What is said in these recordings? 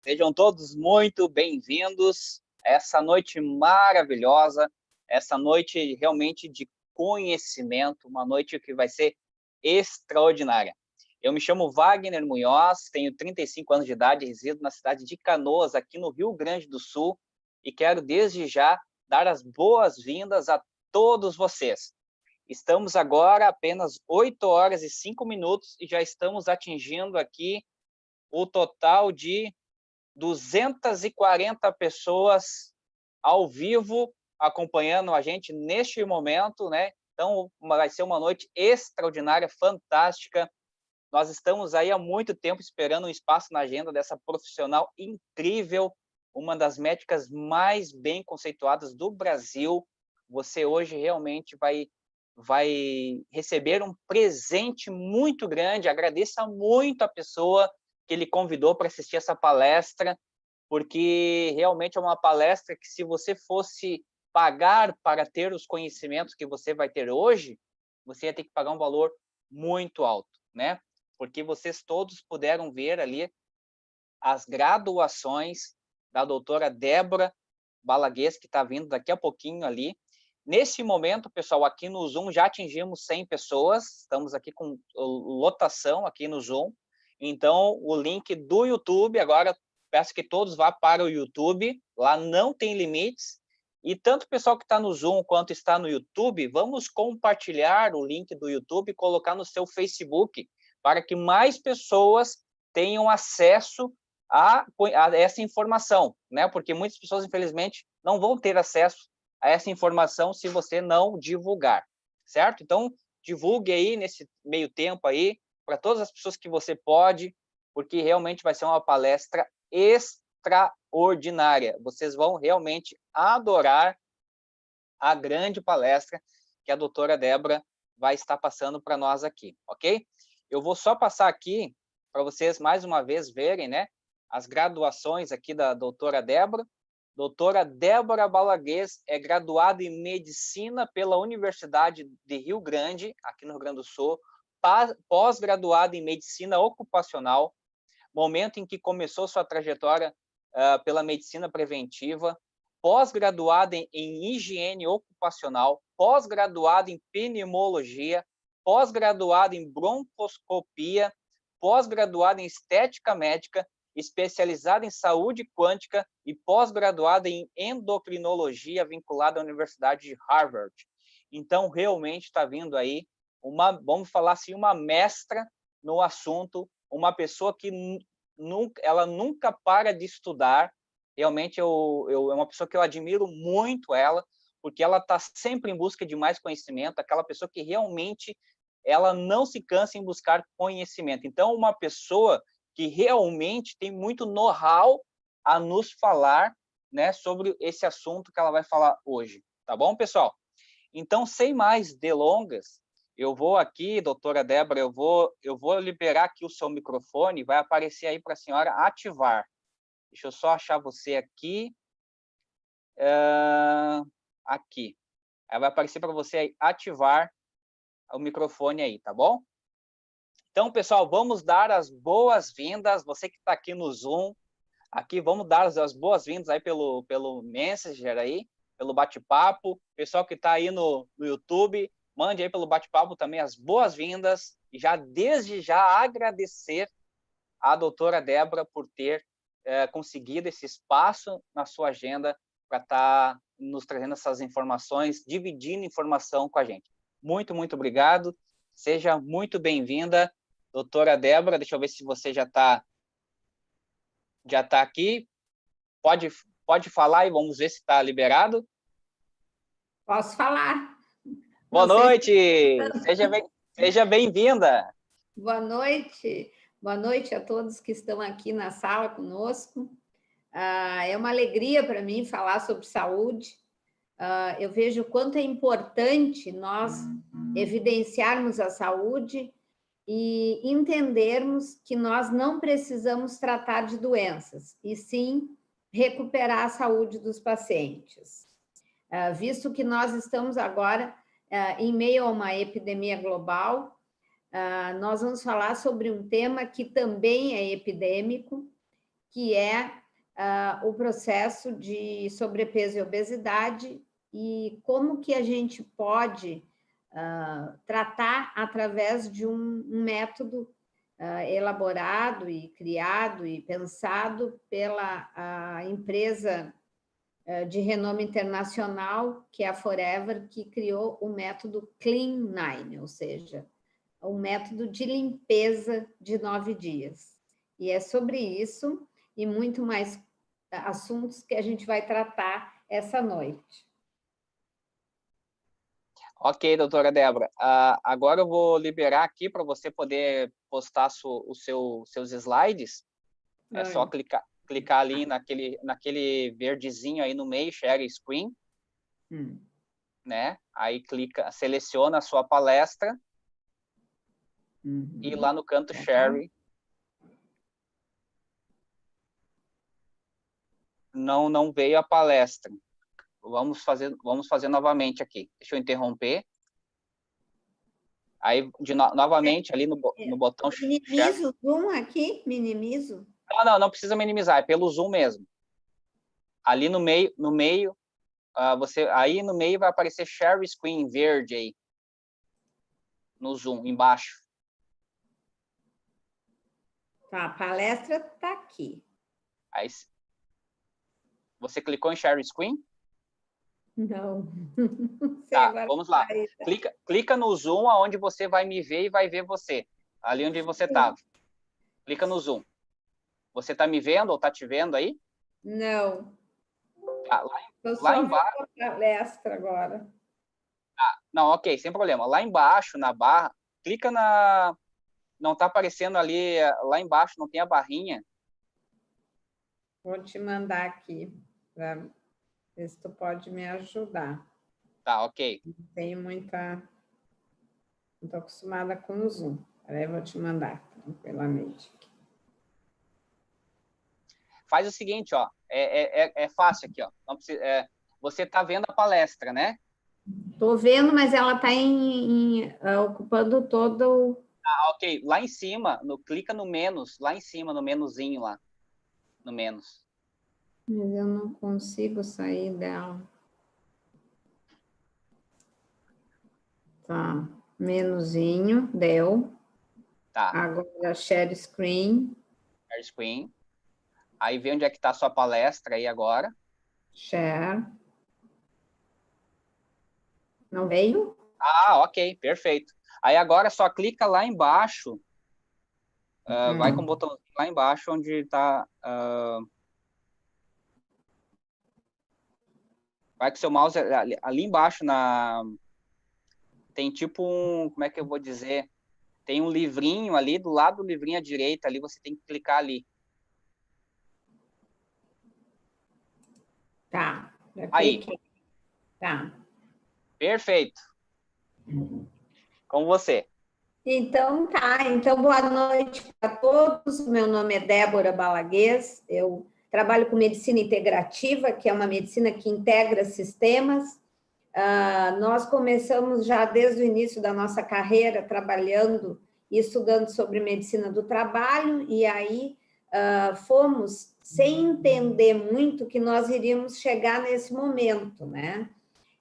Sejam todos muito bem-vindos a essa noite maravilhosa, essa noite realmente de conhecimento, uma noite que vai ser extraordinária. Eu me chamo Wagner Munhoz, tenho 35 anos de idade, resido na cidade de Canoas, aqui no Rio Grande do Sul, e quero desde já dar as boas-vindas a todos vocês. Estamos agora apenas 8 horas e 5 minutos e já estamos atingindo aqui o total de 240 pessoas ao vivo acompanhando a gente neste momento, né? Então, vai ser uma noite extraordinária, fantástica. Nós estamos aí há muito tempo esperando um espaço na agenda dessa profissional incrível, uma das médicas mais bem conceituadas do Brasil. Você hoje realmente vai receber um presente muito grande. Agradeça muito a pessoa que ele convidou para assistir essa palestra, porque realmente é uma palestra que, se você fosse pagar para ter os conhecimentos que você vai ter hoje, você ia ter que pagar um valor muito alto, né? Porque vocês todos puderam ver ali as graduações da doutora Débora Balaguês, que está vindo daqui a pouquinho ali. Nesse momento, pessoal, aqui no Zoom já atingimos 100 pessoas, estamos aqui com lotação aqui no Zoom. Então, o link do YouTube, agora peço que todos vá para o YouTube, lá não tem limites. E tanto o pessoal que está no Zoom quanto está no YouTube, vamos compartilhar o link do YouTube e colocar no seu Facebook, para que mais pessoas tenham acesso a essa informação, né? Porque muitas pessoas, infelizmente, não vão ter acesso a essa informação se você não divulgar, certo? Então, divulgue aí nesse meio tempo aí, para todas as pessoas que você pode, porque realmente vai ser uma palestra extraordinária. Vocês vão realmente adorar a grande palestra que a doutora Débora vai estar passando para nós aqui, ok? Eu vou só passar aqui para vocês mais uma vez verem, né, as graduações aqui da doutora Débora. Doutora Débora Balaguês é graduada em Medicina pela Universidade de Rio Grande, aqui no Rio Grande do Sul, pós-graduada em Medicina Ocupacional, momento em que começou sua trajetória pela Medicina Preventiva, pós-graduada em Higiene Ocupacional, pós-graduada em Pneumologia, pós-graduada em Broncoscopia, pós-graduada em Estética Médica, especializada em saúde quântica e pós-graduada em endocrinologia vinculada à Universidade de Harvard. Então, realmente está vindo aí vamos falar assim, uma mestra no assunto, uma pessoa que ela nunca para de estudar. Realmente, é uma pessoa que eu admiro muito ela, porque ela está sempre em busca de mais conhecimento, aquela pessoa que realmente ela não se cansa em buscar conhecimento. Então, uma pessoa que realmente tem muito know-how a nos falar, né, sobre esse assunto que ela vai falar hoje. Tá bom, pessoal? Então, sem mais delongas, eu vou aqui, doutora Débora, eu vou liberar aqui o seu microfone, vai aparecer aí para a senhora ativar. Deixa eu só achar você aqui. Aqui. Aí vai aparecer para você aí ativar o microfone aí, tá bom? Então, pessoal, vamos dar as boas-vindas, você que está aqui no Zoom, aqui vamos dar as boas-vindas aí pelo Messenger aí, pelo bate-papo. Pessoal que está aí no YouTube, mande aí pelo bate-papo também as boas-vindas, e já desde já agradecer à doutora Débora por ter conseguido esse espaço na sua agenda para estar nos trazendo essas informações, dividindo informação com a gente. Muito, muito obrigado. Seja muito bem-vinda, doutora Débora. Deixa eu ver se você já está aqui. Pode falar e vamos ver se está liberado. Posso falar. Boa noite! Seja bem-vinda. Boa noite. Boa noite a todos que estão aqui na sala conosco. É uma alegria para mim falar sobre saúde. Eu vejo o quanto é importante nós evidenciarmos a saúde e entendermos que nós não precisamos tratar de doenças, e sim recuperar a saúde dos pacientes. Visto que nós estamos agora em meio a uma epidemia global, nós vamos falar sobre um tema que também é epidêmico, que é o processo de sobrepeso e obesidade e como que a gente pode tratar através de um método elaborado e criado e pensado pela empresa de renome internacional, que é a Forever, que criou o método Clean9, ou seja, um método de limpeza de 9 dias. E é sobre isso e muito mais assuntos que a gente vai tratar essa noite. Ok, doutora Débora. Agora eu vou liberar aqui para você poder postar os seus slides. É só clicar ali naquele verdezinho aí no meio, Share Screen. Né? Aí seleciona a sua palestra e lá no canto Share. Não veio a palestra. Vamos fazer novamente aqui. Deixa eu interromper. Aí, novamente, ali no botão... Minimizo o Zoom aqui? Minimizo? Não precisa minimizar, é pelo Zoom mesmo. Ali no meio, aí no meio vai aparecer Share Screen verde aí. No Zoom, embaixo. Tá, a palestra está aqui. Aí, você clicou em Share Screen? Não. Tá, vamos lá. Clica no Zoom, aonde você vai me ver e vai ver você. Ali onde você estava. Clica no Zoom. Você está me vendo ou está te vendo aí? Não. Tá, lá embaixo. A palestra agora. Não, ok, sem problema. Lá embaixo, na barra, clica na... Não está aparecendo ali, lá embaixo, não tem a barrinha. Vou te mandar aqui, para ver se tu pode me ajudar. Tá, ok. Não tenho muita... Não estou acostumada com o Zoom. Aí eu vou te mandar, tranquilamente. Faz o seguinte, ó. É fácil aqui, ó. Não precisa, você está vendo a palestra, né? Estou vendo, mas ela está ocupando todo o... Ok. Lá em cima, clica no menos, lá em cima, no menuzinho lá. No menos. Mas eu não consigo sair dela. Tá. Menuzinho, deu. Tá. Agora, share screen. Share screen. Aí vê onde é que está a sua palestra aí agora. Share. Não veio? Ok, perfeito. Aí agora só clica lá embaixo. Vai com o botãozinho lá embaixo onde está... vai com o seu mouse ali embaixo tem tipo um... Como é que eu vou dizer? Tem um livrinho ali, do lado do livrinho à direita, ali você tem que clicar ali. Tá. Aí. Tá. Perfeito. Com você. Então, tá. Então, boa noite para todos. Meu nome é Débora Balaguês. Eu trabalho com medicina integrativa, que é uma medicina que integra sistemas. Nós começamos já desde o início da nossa carreira trabalhando e estudando sobre medicina do trabalho, e aí fomos sem entender muito que nós iríamos chegar nesse momento, né?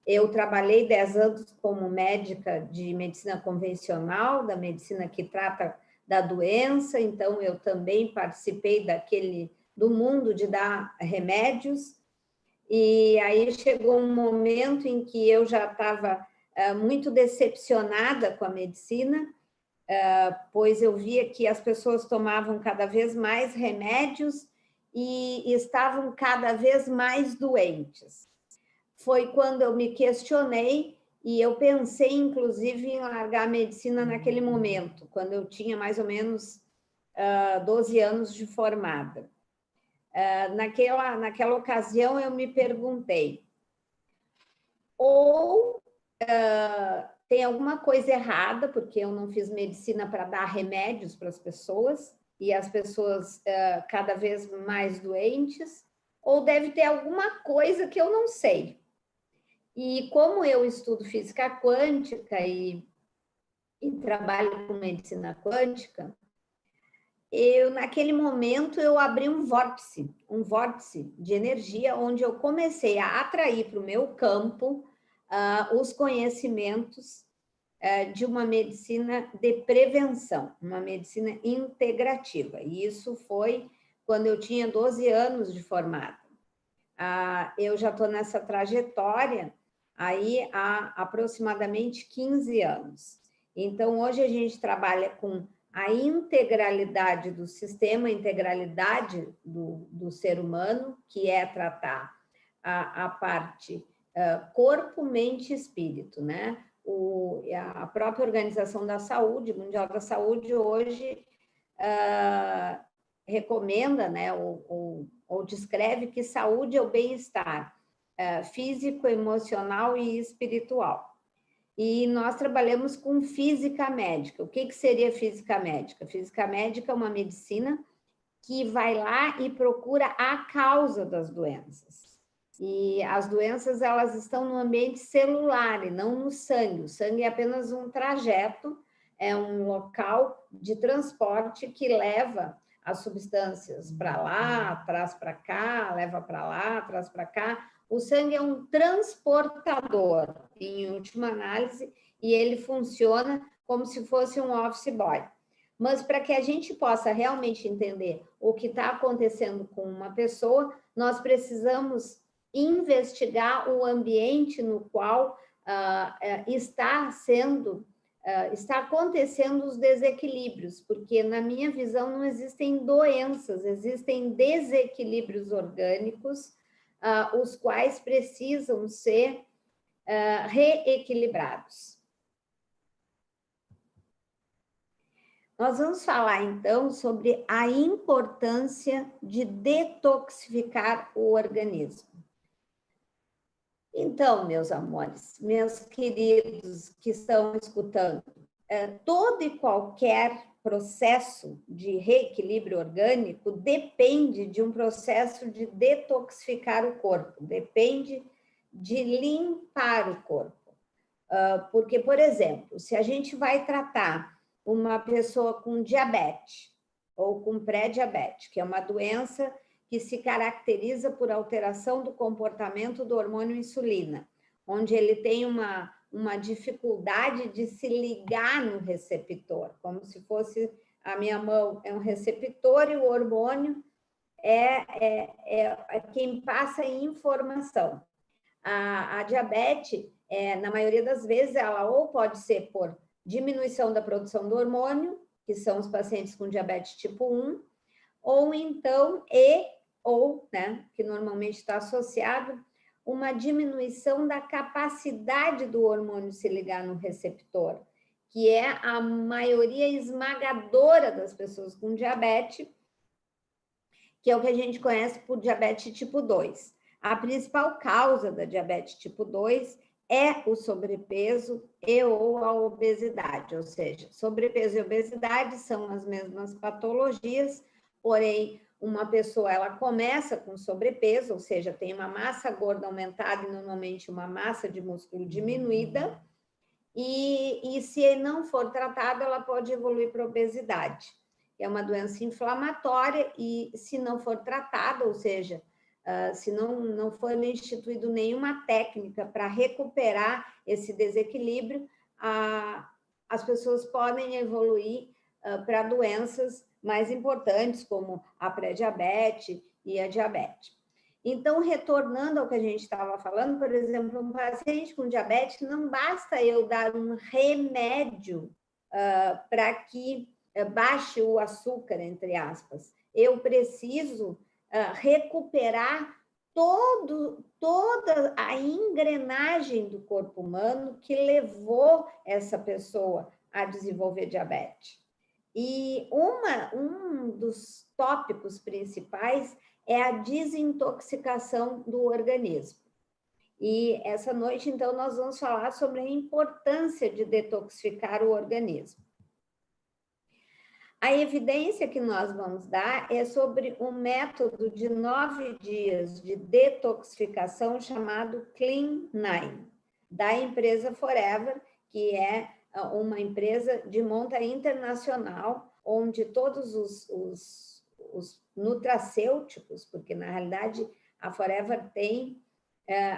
Eu trabalhei 10 anos como médica de medicina convencional, da medicina que trata da doença, então eu também participei do mundo de dar remédios, e aí chegou um momento em que eu já estava muito decepcionada com a medicina, pois eu via que as pessoas tomavam cada vez mais remédios e estavam cada vez mais doentes. Foi quando eu me questionei e eu pensei, inclusive, em largar a medicina naquele momento, quando eu tinha mais ou menos 12 anos de formada. Naquela ocasião, eu me perguntei, ou tem alguma coisa errada, porque eu não fiz medicina para dar remédios para as pessoas, e as pessoas cada vez mais doentes, ou deve ter alguma coisa que eu não sei. E como eu estudo física quântica e trabalho com medicina quântica, naquele momento, eu abri um vórtice de energia, onde eu comecei a atrair para o meu campo os conhecimentos de uma medicina de prevenção, uma medicina integrativa. E isso foi quando eu tinha 12 anos de formada. Eu já estou nessa trajetória aí há aproximadamente 15 anos. Então, hoje a gente trabalha com a integralidade do sistema, a integralidade do ser humano, que é tratar a parte corpo, mente e espírito, né? A própria Organização da Saúde, Mundial da Saúde, hoje recomenda, né, ou descreve que saúde é o bem-estar físico, emocional e espiritual. E nós trabalhamos com física médica. O que seria física médica? Física médica é uma medicina que vai lá e procura a causa das doenças. E as doenças, elas estão no ambiente celular e não no sangue. O sangue é apenas um trajeto, é um local de transporte que leva as substâncias para lá, traz para cá, leva para lá, traz para cá. O sangue é um transportador, em última análise, e ele funciona como se fosse um office boy. Mas para que a gente possa realmente entender o que está acontecendo com uma pessoa, nós precisamos investigar o ambiente no qual está acontecendo os desequilíbrios, porque, na minha visão, não existem doenças, existem desequilíbrios orgânicos, os quais precisam ser reequilibrados. Nós vamos falar, então, sobre a importância de detoxificar o organismo. Então, meus amores, meus queridos que estão escutando, todo e qualquer processo de reequilíbrio orgânico depende de um processo de detoxificar o corpo, depende de limpar o corpo. Porque, por exemplo, se a gente vai tratar uma pessoa com diabetes ou com pré-diabetes, que é uma doença que se caracteriza por alteração do comportamento do hormônio insulina, onde ele tem uma dificuldade de se ligar no receptor, como se fosse a minha mão é um receptor e o hormônio é quem passa informação. A diabetes, na maioria das vezes, ela ou pode ser por diminuição da produção do hormônio, que são os pacientes com diabetes tipo 1, ou então, né, que normalmente está associado, uma diminuição da capacidade do hormônio se ligar no receptor, que é a maioria esmagadora das pessoas com diabetes, que é o que a gente conhece por diabetes tipo 2. A principal causa da diabetes tipo 2 é o sobrepeso ou a obesidade, ou seja, sobrepeso e obesidade são as mesmas patologias, porém, uma pessoa, ela começa com sobrepeso, ou seja, tem uma massa gorda aumentada e normalmente uma massa de músculo diminuída, e se não for tratada, ela pode evoluir para obesidade. É uma doença inflamatória e se não for tratada, ou seja, se não for instituído nenhuma técnica para recuperar esse desequilíbrio, as pessoas podem evoluir para doenças mais importantes, como a pré-diabetes e a diabetes. Então, retornando ao que a gente estava falando, por exemplo, um paciente com diabetes, não basta eu dar um remédio para que baixe o açúcar, entre aspas. Eu preciso recuperar toda a engrenagem do corpo humano que levou essa pessoa a desenvolver diabetes. E um dos tópicos principais é a desintoxicação do organismo. E essa noite, então, nós vamos falar sobre a importância de detoxificar o organismo. A evidência que nós vamos dar é sobre um método de 9 dias de detoxificação chamado Clean 9, da empresa Forever, que é uma empresa de monta internacional, onde todos os nutracêuticos, porque na realidade a Forever tem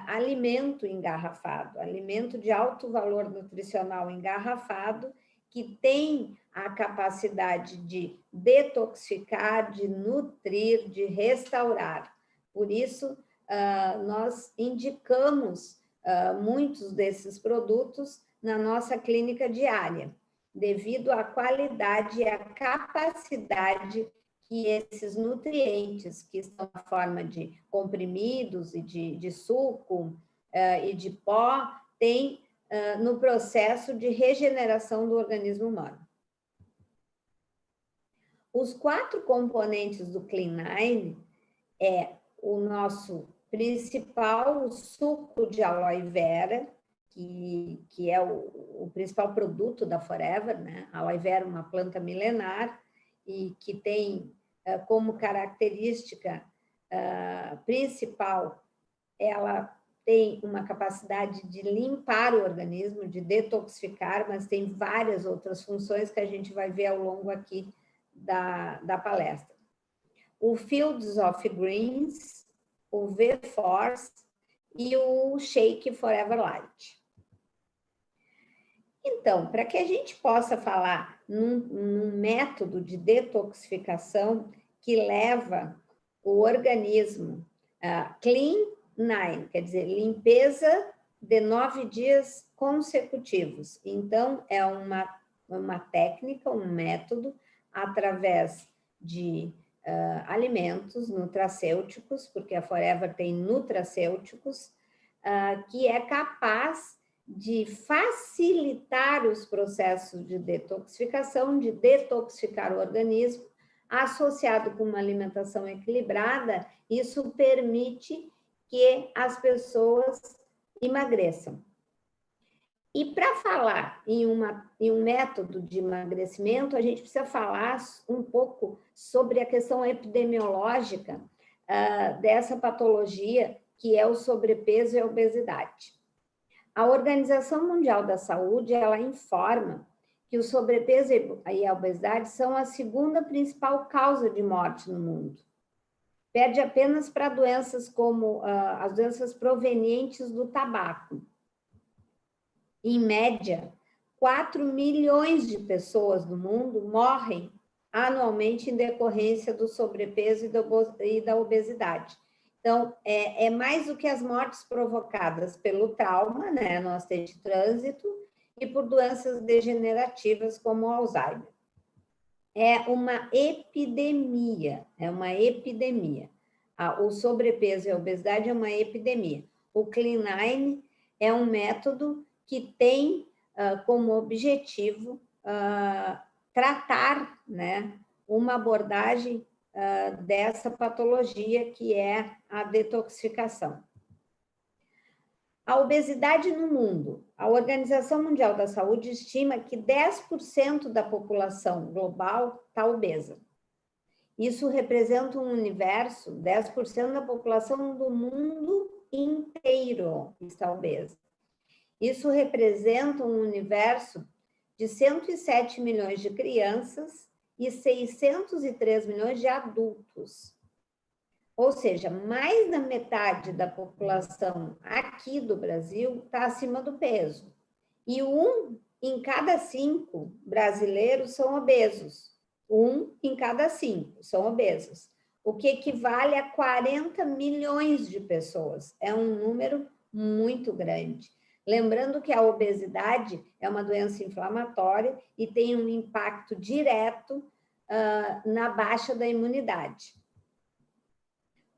alimento engarrafado, alimento de alto valor nutricional engarrafado, que tem a capacidade de detoxificar, de nutrir, de restaurar. Por isso, nós indicamos muitos desses produtos na nossa clínica diária, devido à qualidade e à capacidade que esses nutrientes, que estão na forma de comprimidos e de suco e de pó, têm no processo de regeneração do organismo humano. Os 4 componentes do Clean9 é o nosso principal, o suco de aloe vera, que é o principal produto da Forever, né? A aloe vera é uma planta milenar e que tem como característica principal, ela tem uma capacidade de limpar o organismo, de detoxificar, mas tem várias outras funções que a gente vai ver ao longo aqui da palestra. O Fields of Greens, o V-Force e o Shake Forever Light. Então, para que a gente possa falar num método de detoxificação que leva o organismo Clean9, quer dizer, limpeza de 9 dias consecutivos. Então, é uma técnica, um método, através de alimentos nutracêuticos, porque a Forever tem nutracêuticos, que é capaz de facilitar os processos de detoxificação, de detoxificar o organismo, associado com uma alimentação equilibrada, isso permite que as pessoas emagreçam. E para falar em um método de emagrecimento, a gente precisa falar um pouco sobre a questão epidemiológica dessa patologia, que é o sobrepeso e a obesidade. A Organização Mundial da Saúde, ela informa que o sobrepeso e a obesidade são a segunda principal causa de morte no mundo. Perde apenas para doenças como as doenças provenientes do tabaco. Em média, 4 milhões de pessoas no mundo morrem anualmente em decorrência do sobrepeso e da obesidade. Então, é mais do que as mortes provocadas pelo trauma, né, no acidente de trânsito, e por doenças degenerativas como o Alzheimer. É uma epidemia, O sobrepeso e a obesidade é uma epidemia. O Clean9 é um método que tem como objetivo tratar, né, uma abordagem dessa patologia que é a detoxificação. A obesidade no mundo. A Organização Mundial da Saúde estima que 10% da população global está obesa. Isso representa um universo, 10% da população do mundo inteiro está obesa. Isso representa um universo de 107 milhões de crianças e 603 milhões de adultos. Ou seja, mais da metade da população aqui do Brasil está acima do peso. E 1 em cada 5 brasileiros são obesos. 1 em cada 5 são obesos. O que equivale a 40 milhões de pessoas. É um número muito grande. Lembrando que a obesidade é uma doença inflamatória e tem um impacto direto na baixa da imunidade.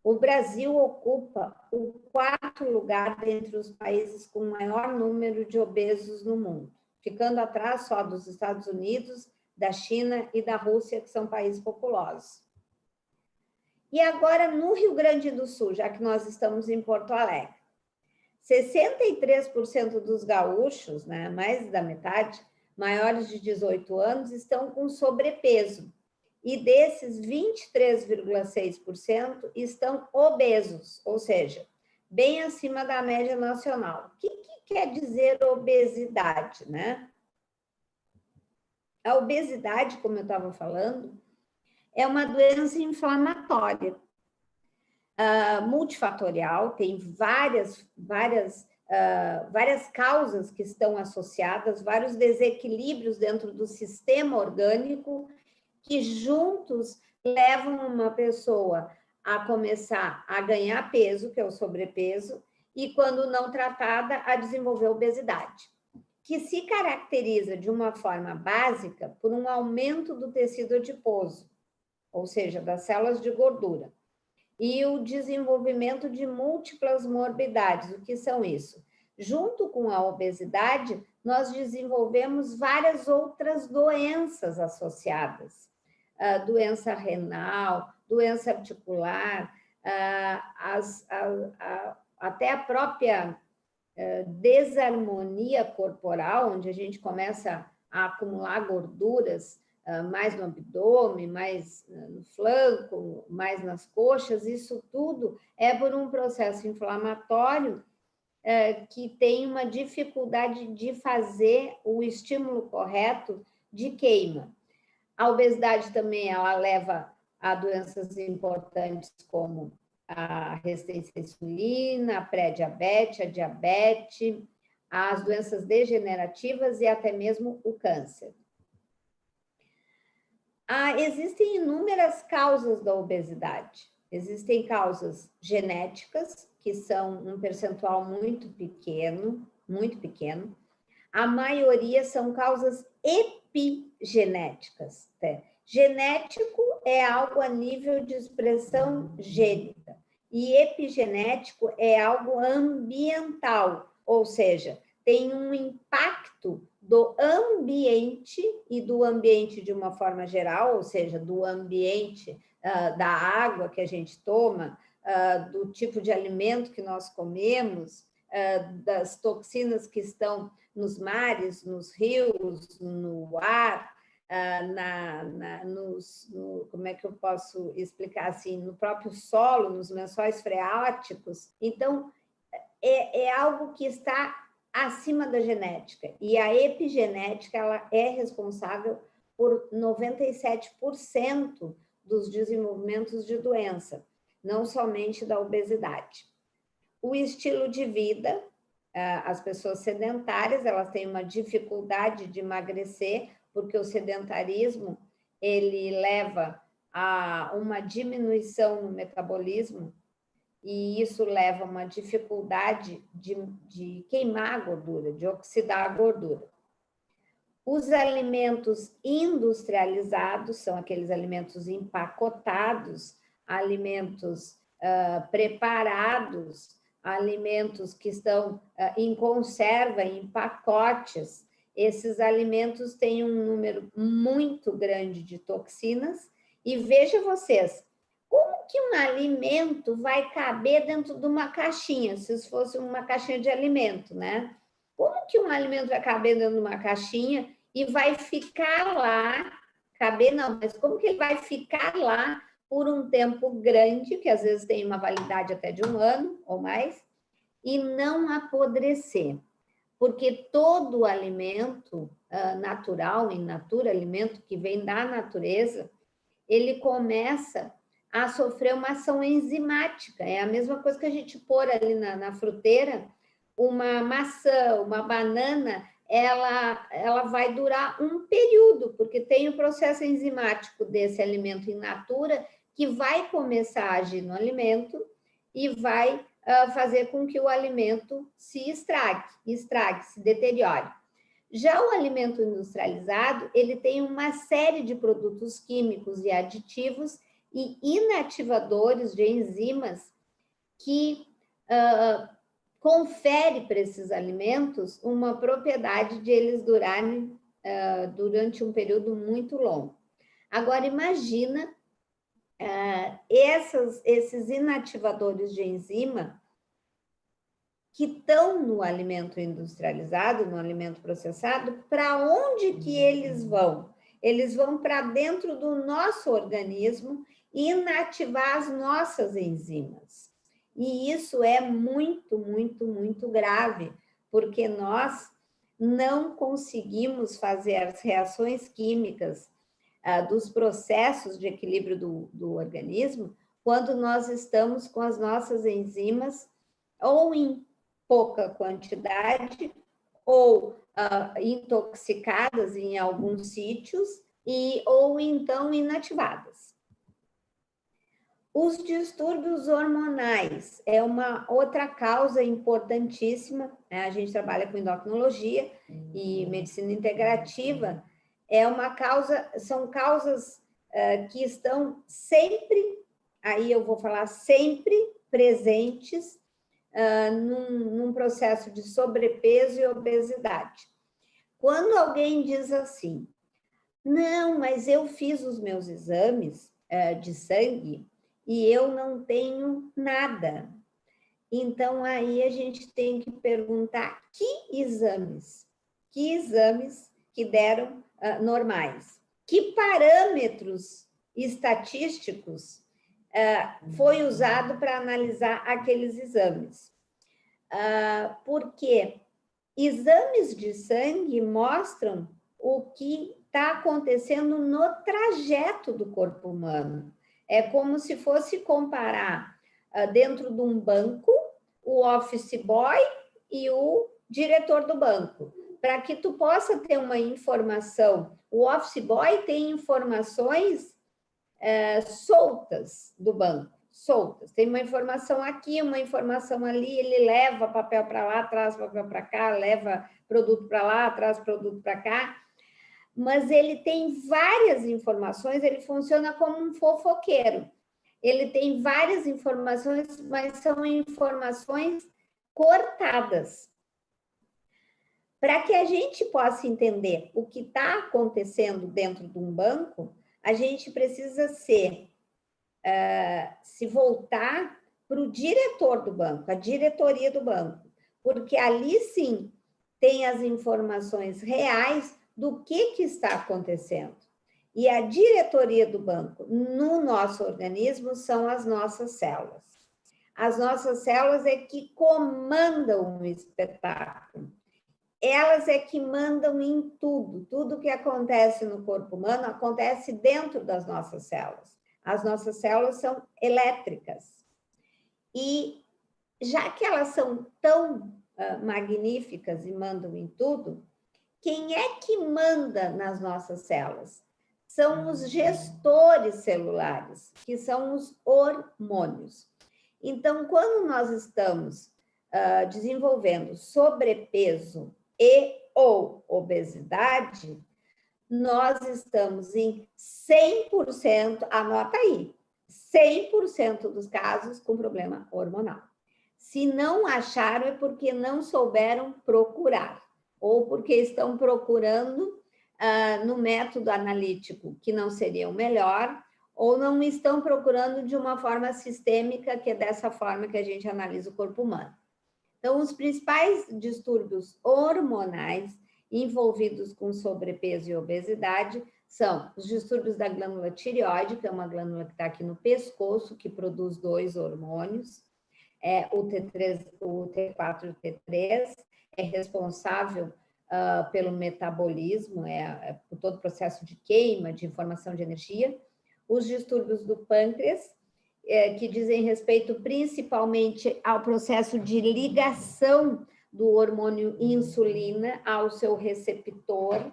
O Brasil ocupa o 4º lugar dentre os países com maior número de obesos no mundo, ficando atrás só dos Estados Unidos, da China e da Rússia, que são países populosos. E agora, no Rio Grande do Sul, já que nós estamos em Porto Alegre, 63% dos gaúchos, né, mais da metade, maiores de 18 anos, estão com sobrepeso. E desses, 23,6% estão obesos, ou seja, bem acima da média nacional. O que quer dizer obesidade, né? A obesidade, como eu estava falando, é uma doença inflamatória, multifatorial, tem várias causas que estão associadas, vários desequilíbrios dentro do sistema orgânico que juntos levam uma pessoa a começar a ganhar peso, que é o sobrepeso, e quando não tratada, a desenvolver obesidade, que se caracteriza de uma forma básica por um aumento do tecido adiposo, ou seja, das células de gordura, e o desenvolvimento de múltiplas morbidades. O que são isso? Junto com a obesidade, nós desenvolvemos várias outras doenças associadas. Doença renal, doença articular, até a própria desarmonia corporal, onde a gente começa a acumular gorduras mais no abdômen, mais no flanco, mais nas coxas, isso tudo é por um processo inflamatório que tem uma dificuldade de fazer o estímulo correto de queima. A obesidade também ela leva a doenças importantes como a resistência à insulina, a pré-diabetes, a diabetes, as doenças degenerativas e até mesmo o câncer. Existem inúmeras causas da obesidade. Existem causas genéticas, que são um percentual muito pequeno. A maioria são causas epigenéticas. Tá? Genético é algo a nível de expressão gênica, e epigenético é algo ambiental, ou seja, tem um impacto do ambiente e do ambiente de uma forma geral, ou seja, do ambiente da água que a gente toma, do tipo de alimento que nós comemos, das toxinas que estão nos mares, nos rios, no ar, como é que eu posso explicar assim, no próprio solo, nos lençóis freáticos. Então, é algo que está acima da genética. E a epigenética ela é responsável por 97% dos desenvolvimentos de doença, não somente da obesidade. O estilo de vida, as pessoas sedentárias, elas têm uma dificuldade de emagrecer, porque o sedentarismo, ele leva a uma diminuição no metabolismo, e isso leva a uma dificuldade de queimar a gordura, de oxidar a gordura. Os alimentos industrializados são aqueles alimentos empacotados, alimentos preparados, alimentos que estão em conserva, em pacotes. Esses alimentos têm um número muito grande de toxinas. E veja vocês, como que um alimento vai caber dentro de uma caixinha, se isso fosse uma caixinha de alimento, né? Como que um alimento vai caber dentro de uma caixinha e vai ficar lá, caber não, mas como que ele vai ficar lá por um tempo grande, que às vezes tem uma validade até de 1 ano ou mais, e não apodrecer? Porque todo alimento natural, in natura, alimento que vem da natureza, ele começa a sofrer uma ação enzimática. É a mesma coisa que a gente pôr ali na fruteira, uma maçã, uma banana, ela vai durar um período, porque tem o processo enzimático desse alimento in natura que vai começar a agir no alimento e vai fazer com que o alimento se estrague, se deteriore. Já o alimento industrializado, ele tem uma série de produtos químicos e aditivos e inativadores de enzimas que confere para esses alimentos uma propriedade de eles durarem durante um período muito longo. Agora, imagina esses inativadores de enzima que estão no alimento industrializado, no alimento processado, para onde que eles vão? Eles vão para dentro do nosso organismo e inativar as nossas enzimas. E isso é muito, muito, muito grave, porque nós não conseguimos fazer as reações químicas dos processos de equilíbrio do organismo quando nós estamos com as nossas enzimas ou em pouca quantidade ou intoxicadas em alguns sítios ou então inativadas. Os distúrbios hormonais é uma outra causa importantíssima, né? A gente trabalha com endocrinologia e medicina integrativa, são causas que estão sempre, aí eu vou falar sempre presentes num processo de sobrepeso e obesidade. Quando alguém diz assim, não, mas eu fiz os meus exames de sangue e eu não tenho nada. Então, aí a gente tem que perguntar que exames que deram normais, que parâmetros estatísticos foi usado para analisar aqueles exames. Porque exames de sangue mostram o que está acontecendo no trajeto do corpo humano. É como se fosse comparar dentro de um banco o office boy e o diretor do banco. Para que tu possa ter uma informação, o office boy tem informações soltas do banco, soltas. Tem uma informação aqui, uma informação ali, ele leva papel para lá, traz papel para cá, leva produto para lá, traz produto para cá. Mas ele tem várias informações, ele funciona como um fofoqueiro. Ele tem várias informações, mas são informações cortadas. Para que a gente possa entender o que está acontecendo dentro de um banco, a gente precisa se voltar para o diretor do banco, a diretoria do banco, porque ali sim tem as informações reais do que está acontecendo. E a diretoria do banco no nosso organismo são as nossas células. As nossas células é que comandam o espetáculo. Elas é que mandam em tudo. Tudo que acontece no corpo humano acontece dentro das nossas células. As nossas células são elétricas. E já que elas são tão magníficas e mandam em tudo, quem é que manda nas nossas células? São os gestores celulares, que são os hormônios. Então, quando nós estamos desenvolvendo sobrepeso ou obesidade, nós estamos em 100%, anota aí, 100% dos casos com problema hormonal. Se não acharam, é porque não souberam procurar, ou porque estão procurando no método analítico, que não seria o melhor, ou não estão procurando de uma forma sistêmica, que é dessa forma que a gente analisa o corpo humano. Então, os principais distúrbios hormonais envolvidos com sobrepeso e obesidade são os distúrbios da glândula tireoide, que é uma glândula que está aqui no pescoço, que produz 2 hormônios, o T3, o T4 e o T3, é responsável pelo metabolismo, por todo o processo de queima, de formação de energia. Os distúrbios do pâncreas, que dizem respeito principalmente ao processo de ligação do hormônio insulina ao seu receptor.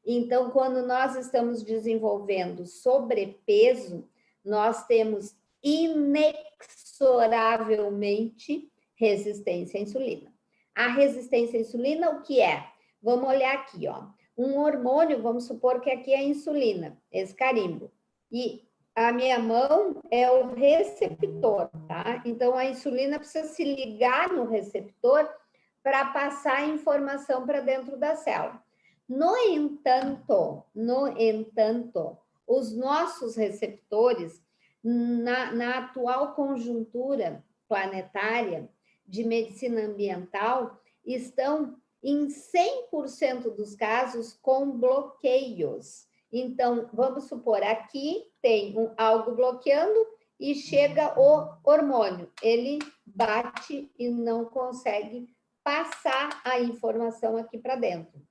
Então, quando nós estamos desenvolvendo sobrepeso, nós temos inexoravelmente resistência à insulina. A resistência à insulina, o que é? Vamos olhar aqui, ó. Um hormônio, vamos supor que aqui é a insulina, esse carimbo. E a minha mão é o receptor, tá? Então, a insulina precisa se ligar no receptor para passar a informação para dentro da célula. No entanto, os nossos receptores, na atual conjuntura planetária de medicina ambiental, estão em 100% dos casos com bloqueios. Então, vamos supor, aqui tem algo bloqueando e chega o hormônio. Ele bate e não consegue passar a informação aqui para dentro.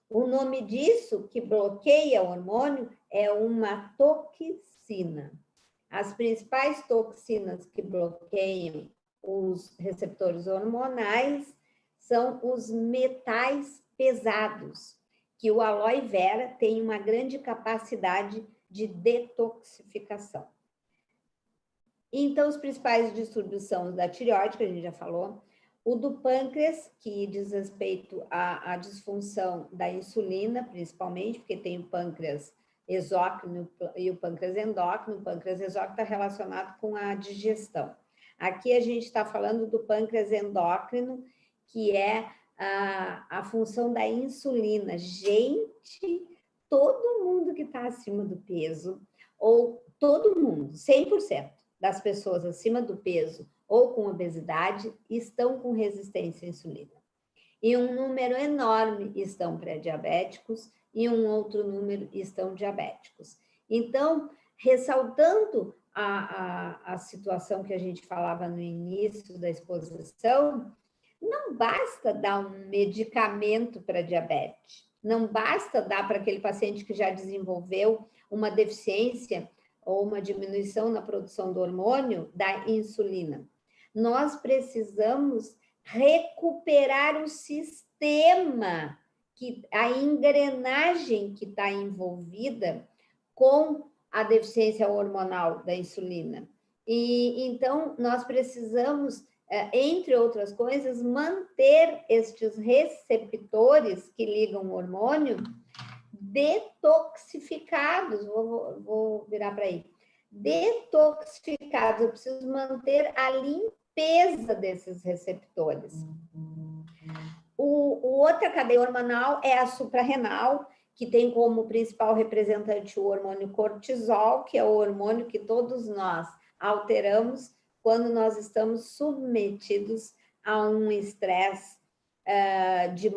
O nome disso, que bloqueia o hormônio, é uma toxina. As principais toxinas que bloqueiam os receptores hormonais são os metais pesados, que o aloe vera tem uma grande capacidade de detoxificação. Então, os principais distúrbios são os da tireoide, que a gente já falou, o do pâncreas, que diz respeito à disfunção da insulina, principalmente, porque tem o pâncreas exócrino e o pâncreas endócrino. O pâncreas exócrino está relacionado com a digestão. Aqui a gente está falando do pâncreas endócrino, que é a função da insulina. Gente, todo mundo que está acima do peso, ou todo mundo, 100% das pessoas acima do peso ou com obesidade, estão com resistência à insulina. E um número enorme estão pré-diabéticos e um outro número estão diabéticos. Então, ressaltando a situação que a gente falava no início da exposição, não basta dar um medicamento para diabetes, não basta dar para aquele paciente que já desenvolveu uma deficiência ou uma diminuição na produção do hormônio da insulina. Nós precisamos recuperar o sistema, a engrenagem que está envolvida com a deficiência hormonal da insulina. E então nós precisamos, entre outras coisas, manter estes receptores que ligam o hormônio detoxificados. Vou virar para aí. Detoxificados, eu preciso manter a limpeza desses receptores. Outra cadeia hormonal é a suprarrenal, que tem como principal representante o hormônio cortisol, que é o hormônio que todos nós alteramos quando nós estamos submetidos a um estresse de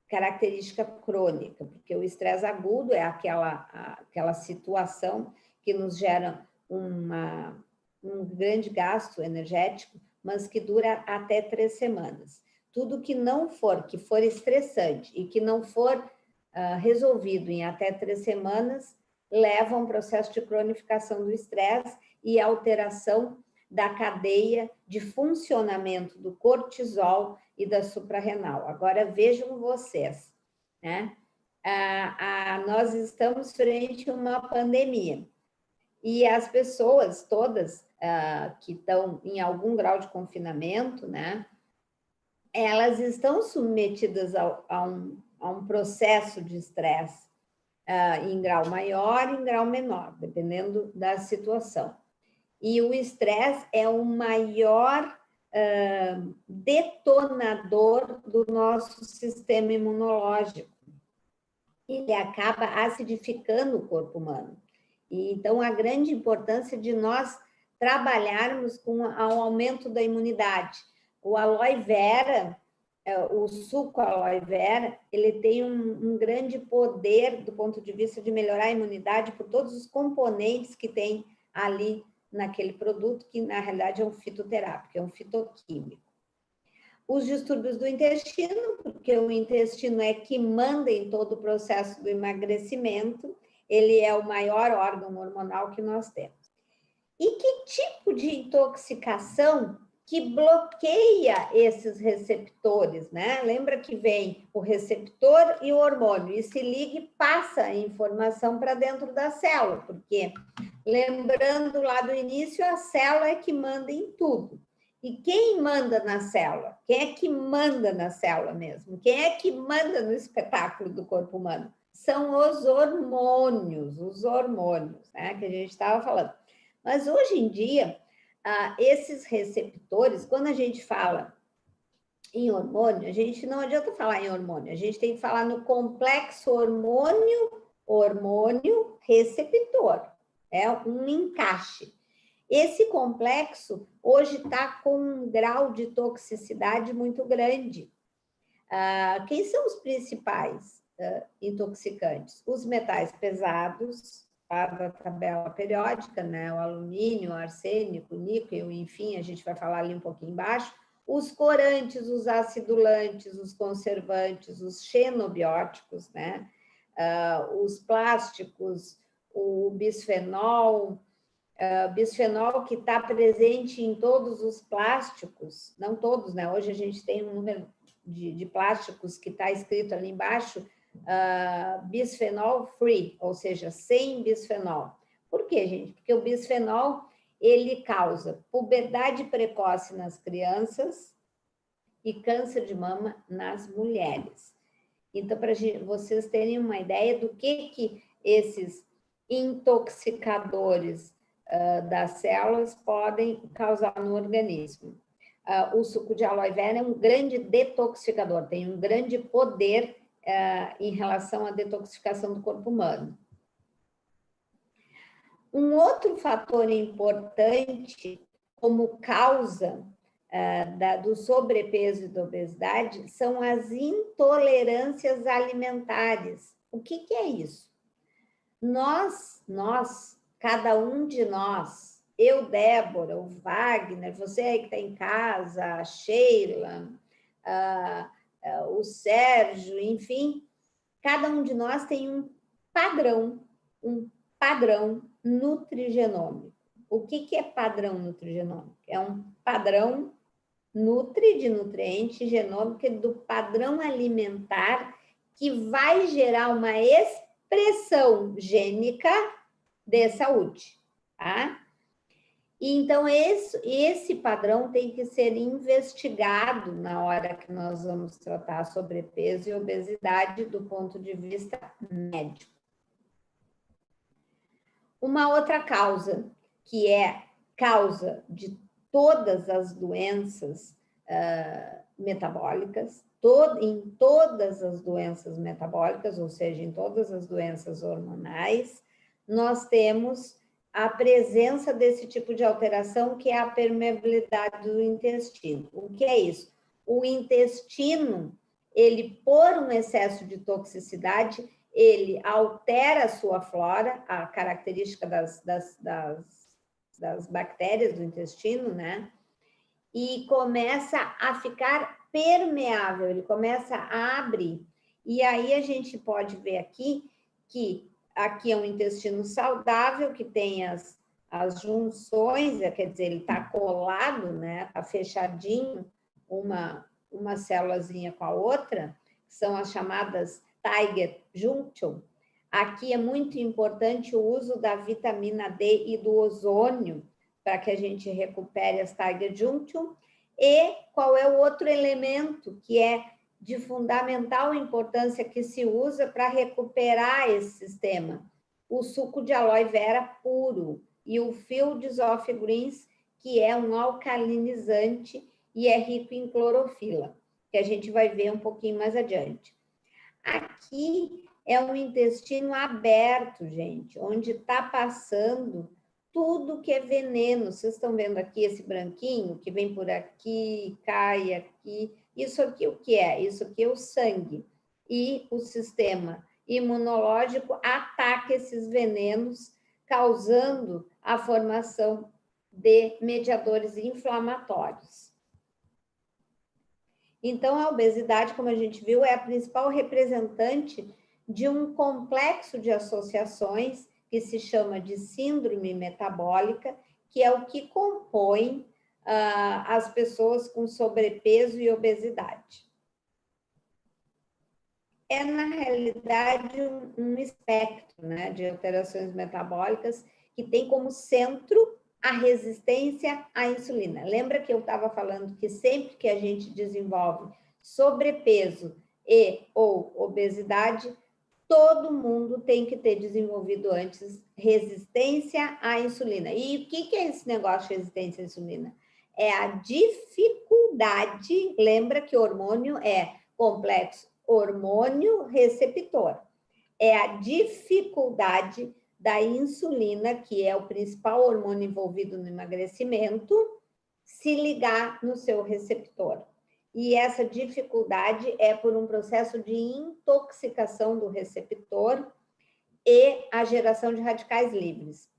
característica crônica, porque o estresse agudo é aquela situação que nos gera um grande gasto energético, mas que dura até 3 semanas. Tudo que for estressante e que não for resolvido em até 3 semanas, leva a um processo de cronificação do estresse e alteração da cadeia de funcionamento do cortisol e da suprarrenal. Agora, vejam vocês, né? Nós estamos frente a uma pandemia e as pessoas todas que estão em algum grau de confinamento, né? Elas estão submetidas a um processo de estresse em grau maior e em grau menor, dependendo da situação. E o estresse é o maior detonador do nosso sistema imunológico. Ele acaba acidificando o corpo humano. E, então, a grande importância de nós trabalharmos com o aumento da imunidade. O aloe vera, o suco aloe vera, ele tem um grande poder do ponto de vista de melhorar a imunidade por todos os componentes que tem ali naquele produto, que na realidade é um fitoterápico, é um fitoquímico. Os distúrbios do intestino, porque o intestino é que manda em todo o processo do emagrecimento, ele é o maior órgão hormonal que nós temos. E que tipo de intoxicação que bloqueia esses receptores, né? Lembra que vem o receptor e o hormônio, e se liga e passa a informação para dentro da célula, porque, lembrando lá do início, a célula é que manda em tudo. E quem manda na célula? Quem é que manda na célula mesmo? Quem é que manda no espetáculo do corpo humano? São os hormônios, né, que a gente estava falando. Mas hoje em dia, esses receptores, quando a gente fala em hormônio, a gente não adianta falar em hormônio, a gente tem que falar no complexo hormônio-receptor. É um encaixe. Esse complexo hoje está com um grau de toxicidade muito grande. Quem são os principais intoxicantes? Os metais pesados, da tabela periódica, né? O alumínio, o arsênico, o níquel, enfim, a gente vai falar ali um pouquinho embaixo. os corantes, os acidulantes, os conservantes, os xenobióticos, né? Os plásticos, o bisfenol, bisfenol que está presente em todos os plásticos, não todos, né? Hoje a gente tem um número de plásticos que está escrito ali embaixo, bisfenol free, ou seja, sem bisfenol. Por quê, gente? Porque o bisfenol, ele causa puberdade precoce nas crianças e câncer de mama nas mulheres. Então, para vocês terem uma ideia do que esses intoxicadores das células podem causar no organismo. O suco de aloe vera é um grande detoxificador, tem um grande poder em relação à detoxificação do corpo humano. Um outro fator importante como causa do sobrepeso e da obesidade são as intolerâncias alimentares. O que é isso? Nós, cada um de nós, eu, Débora, o Wagner, você aí que está em casa, a Sheila, o Sérgio, enfim, cada um de nós tem um padrão nutrigenômico. O que é padrão nutrigenômico? É um padrão de nutriente genômico do padrão alimentar que vai gerar uma expressão gênica de saúde, tá? E então, esse padrão tem que ser investigado na hora que nós vamos tratar sobrepeso e obesidade do ponto de vista médico. Uma outra causa, que é causa de todas as doenças metabólicas, em todas as doenças metabólicas, ou seja, em todas as doenças hormonais, nós temos a presença desse tipo de alteração, que é a permeabilidade do intestino. O que é isso? O intestino, ele, por um excesso de toxicidade, ele altera a sua flora, a característica das bactérias do intestino, né? E começa a ficar permeável, ele começa a abrir. E aí a gente pode ver aqui que aqui é um intestino saudável, que tem as junções, quer dizer, ele está colado, né? Está fechadinho, uma célulazinha com a outra, que são as chamadas Tiger Junction. Aqui é muito importante o uso da vitamina D e do ozônio para que a gente recupere as Tiger Junction. E qual é o outro elemento que é de fundamental importância que se usa para recuperar esse sistema? O suco de aloe vera puro e o Fields of Greens, que é um alcalinizante e é rico em clorofila, que a gente vai ver um pouquinho mais adiante. Aqui é um intestino aberto, gente, onde está passando tudo que é veneno. Vocês estão vendo aqui esse branquinho que vem por aqui, cai aqui. Isso aqui o que é? Isso aqui é o sangue. E o sistema imunológico ataca esses venenos, causando a formação de mediadores inflamatórios. Então, a obesidade, como a gente viu, é a principal representante de um complexo de associações que se chama de síndrome metabólica, que é o que compõe as pessoas com sobrepeso e obesidade. É, na realidade, um espectro, né, de alterações metabólicas que tem como centro a resistência à insulina. Lembra que eu estava falando que sempre que a gente desenvolve sobrepeso e ou obesidade, todo mundo tem que ter desenvolvido antes resistência à insulina. E o que é esse negócio de resistência à insulina? É a dificuldade, lembra que hormônio é complexo hormônio-receptor. É a dificuldade da insulina, que é o principal hormônio envolvido no emagrecimento, se ligar no seu receptor. E essa dificuldade é por um processo de intoxicação do receptor e a geração de radicais livres.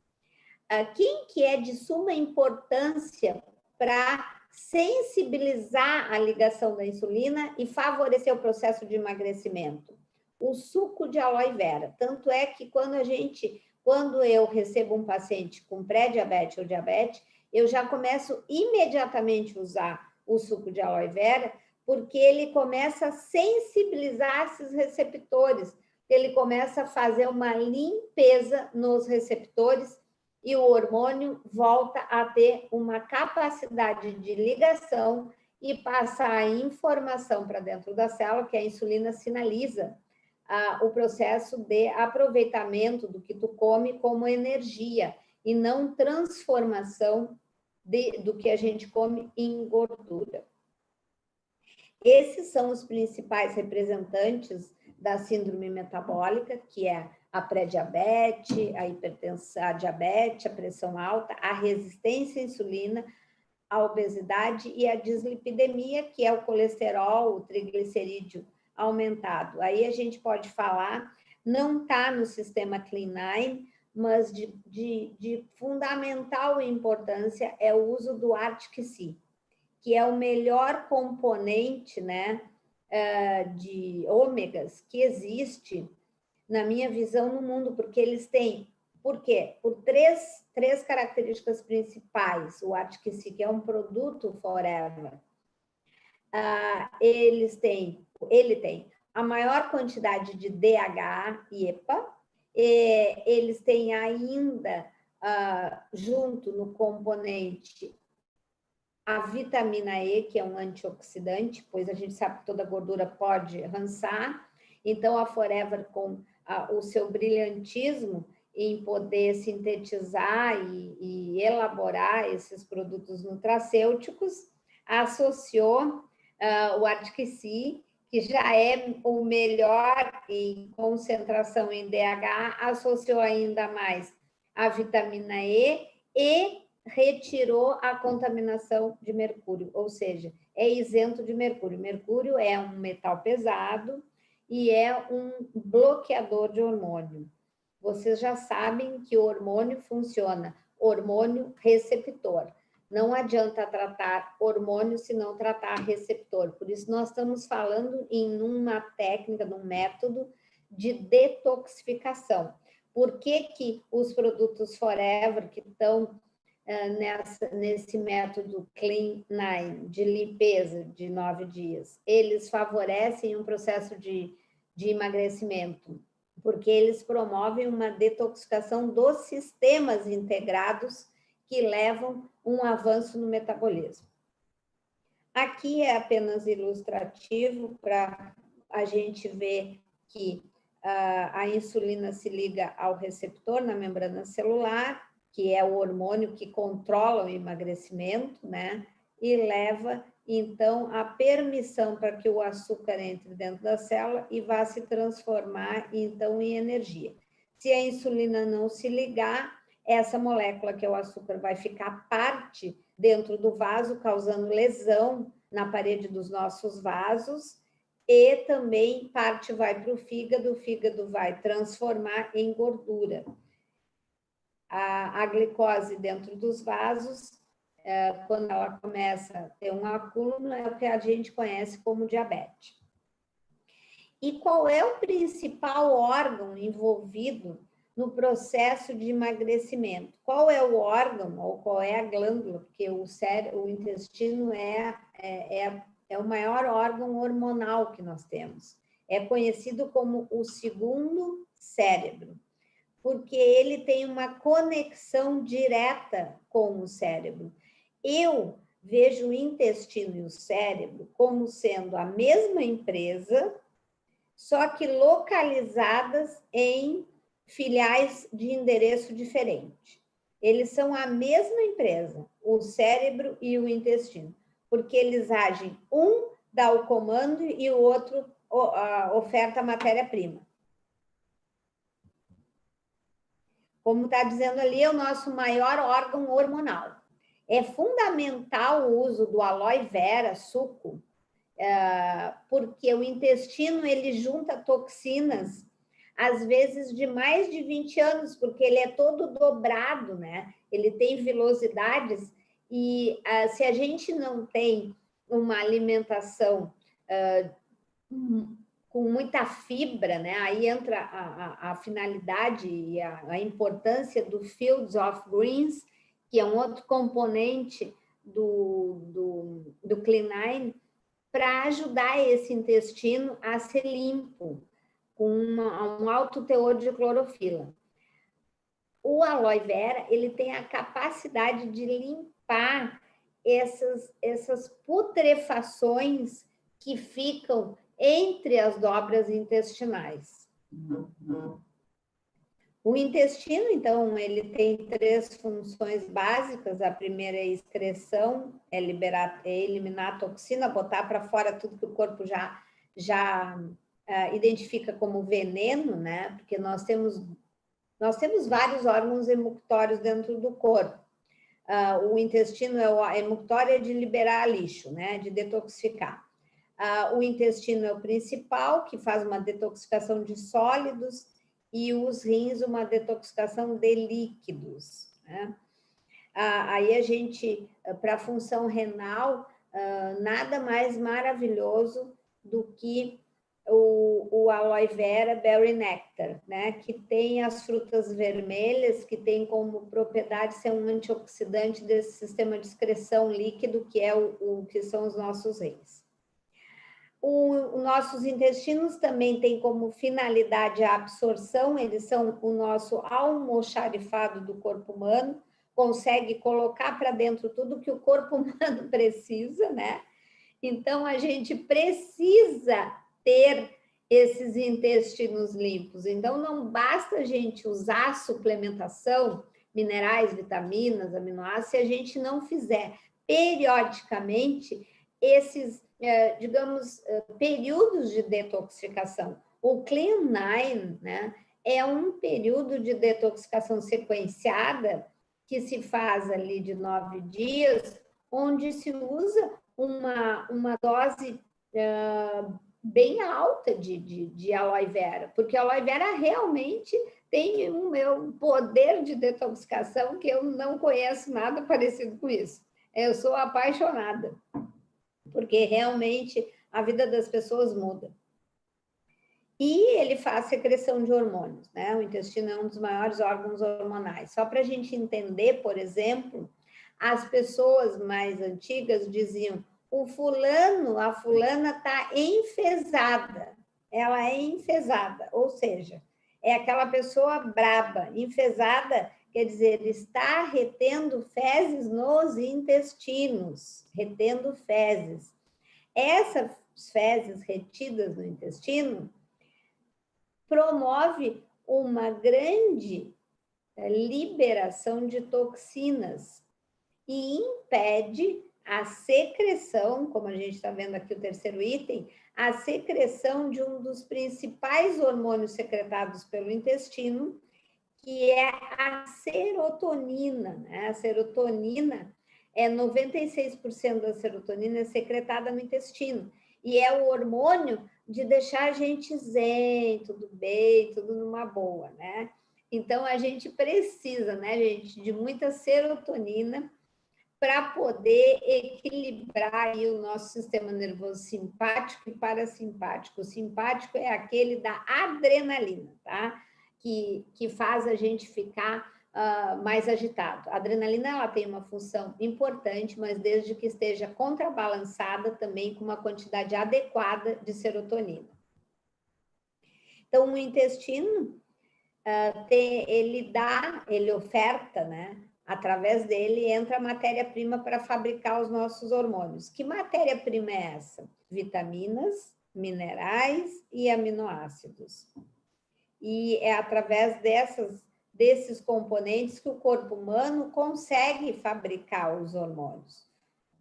Quem que é de suma importância para sensibilizar a ligação da insulina e favorecer o processo de emagrecimento? O suco de aloe vera. Tanto é que quando eu recebo um paciente com pré-diabetes ou diabetes, eu já começo imediatamente a usar o suco de aloe vera, porque ele começa a sensibilizar esses receptores, ele começa a fazer uma limpeza nos receptores e o hormônio volta a ter uma capacidade de ligação e passar a informação para dentro da célula, que a insulina sinaliza o processo de aproveitamento do que tu come como energia e não transformação do que a gente come em gordura. Esses são os principais representantes da síndrome metabólica, que é a pré-diabetes, a hipertensão, a diabetes, a pressão alta, a resistência à insulina, a obesidade e a dislipidemia, que é o colesterol, o triglicerídeo aumentado. Aí a gente pode falar, não está no sistema Clean9, mas de fundamental importância é o uso do Arctic Sea, que é o melhor componente, né, de ômegas que existe, na minha visão, no mundo, porque eles têm, por quê? Por três características principais. O Arctic Sea, que é um produto forever, ele tem a maior quantidade de DHA e EPA, eles têm ainda, junto no componente, a vitamina E, que é um antioxidante, pois a gente sabe que toda gordura pode rançar, então a Forever, com o seu brilhantismo em poder sintetizar e elaborar esses produtos nutracêuticos, associou o Arctic Sea, que já é o melhor em concentração em DHA, associou ainda mais a vitamina E e retirou a contaminação de mercúrio, ou seja, é isento de mercúrio. Mercúrio é um metal pesado e é um bloqueador de hormônio. Vocês já sabem que o hormônio funciona, hormônio receptor. Não adianta tratar hormônio se não tratar receptor. Por isso, nós estamos falando em uma técnica, num método de detoxificação. Por que os produtos Forever, que estão nesse método Clean9, de limpeza de 9 dias, eles favorecem um processo de emagrecimento? Porque eles promovem uma detoxificação dos sistemas integrados que levam um avanço no metabolismo. Aqui é apenas ilustrativo para a gente ver que a insulina se liga ao receptor na membrana celular, que é o hormônio que controla o emagrecimento, né? E leva, então, a permissão para que o açúcar entre dentro da célula e vá se transformar, então, em energia. Se a insulina não se ligar, essa molécula, que é o açúcar, vai ficar parte dentro do vaso, causando lesão na parede dos nossos vasos, e também parte vai para o fígado vai transformar em gordura. A glicose dentro dos vasos, quando ela começa a ter um acúmulo, é o que a gente conhece como diabetes. E qual é o principal órgão envolvido no processo de emagrecimento? Qual é o órgão ou qual é a glândula? Porque o intestino é o maior órgão hormonal que nós temos. É conhecido como o segundo cérebro, porque ele tem uma conexão direta com o cérebro. Eu vejo o intestino e o cérebro como sendo a mesma empresa, só que localizadas em filiais de endereço diferente. Eles são a mesma empresa, o cérebro e o intestino, porque eles agem, um dá o comando e o outro oferta a matéria-prima. Como está dizendo ali, é o nosso maior órgão hormonal. É fundamental o uso do aloe vera, suco, porque o intestino, ele junta toxinas, às vezes de mais de 20 anos, porque ele é todo dobrado, né? Ele tem velocidades E se a gente não tem uma alimentação com muita fibra, né? Aí entra a finalidade e a importância do Fields of Greens, que é um outro componente do Clean9, para ajudar esse intestino a ser limpo, com um alto teor de clorofila. O aloe vera, ele tem a capacidade de limpar essas putrefações que ficam entre as dobras intestinais. O intestino, então, ele tem 3 funções básicas. A primeira é a excreção, é eliminar a toxina, botar para fora tudo que o corpo já identifica como veneno, né? Porque nós temos vários órgãos emuctórios dentro do corpo. O intestino é emuctório de liberar lixo, né? De detoxificar. O intestino é o principal, que faz uma detoxificação de sólidos, e os rins uma detoxificação de líquidos, né? Aí a gente, para a função renal, nada mais maravilhoso do que o aloe vera berry nectar, né? Que tem as frutas vermelhas, que tem como propriedade ser um antioxidante desse sistema de excreção líquido, que é o que são os nossos rins. Os nossos intestinos também têm como finalidade a absorção, eles são o nosso almoxarifado do corpo humano, consegue colocar para dentro tudo que o corpo humano precisa, né? Então, a gente precisa ter esses intestinos limpos. Então, não basta a gente usar suplementação, minerais, vitaminas, aminoácidos, se a gente não fizer periodicamente esses, digamos, períodos de detoxificação. O Clean9, né, é um período de detoxificação sequenciada que se faz ali de 9 dias, onde se usa uma dose bem alta de aloe vera, porque a aloe vera realmente tem um poder de detoxificação que eu não conheço nada parecido com isso. Eu sou apaixonada, porque realmente a vida das pessoas muda. E ele faz secreção de hormônios, né? O intestino é um dos maiores órgãos hormonais. Só para a gente entender, por exemplo, as pessoas mais antigas diziam: o fulano, a fulana está enfesada. Ela é enfesada, ou seja, é aquela pessoa braba. Enfesada quer dizer, está retendo fezes nos intestinos, retendo fezes. Essas fezes retidas no intestino promove uma grande liberação de toxinas e impede a secreção, como a gente está vendo aqui o terceiro item, a secreção de um dos principais hormônios secretados pelo intestino, que é a serotonina, né? A serotonina 96% da serotonina é secretada no intestino, e é o hormônio de deixar a gente zen, tudo bem, tudo numa boa, né? Então, a gente precisa, né, gente, de muita serotonina para poder equilibrar aí o nosso sistema nervoso simpático e parasimpático. O simpático é aquele da adrenalina, tá? Que faz a gente ficar mais agitado. A adrenalina, ela tem uma função importante, mas desde que esteja contrabalançada também com uma quantidade adequada de serotonina. Então, o intestino, ele oferta, né? Através dele entra a matéria-prima para fabricar os nossos hormônios. Que matéria-prima é essa? Vitaminas, minerais e aminoácidos. E é através desses componentes que o corpo humano consegue fabricar os hormônios.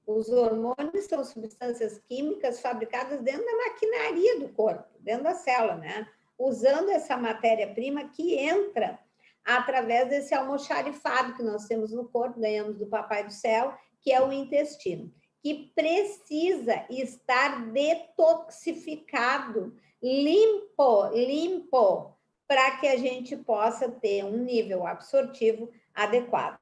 Os hormônios são substâncias químicas fabricadas dentro da maquinaria do corpo, dentro da célula, né? Usando essa matéria-prima que entra através desse almoxarifado que nós temos no corpo, ganhamos do Papai do Céu, que é o intestino, que precisa estar detoxificado, limpo, para que a gente possa ter um nível absortivo adequado.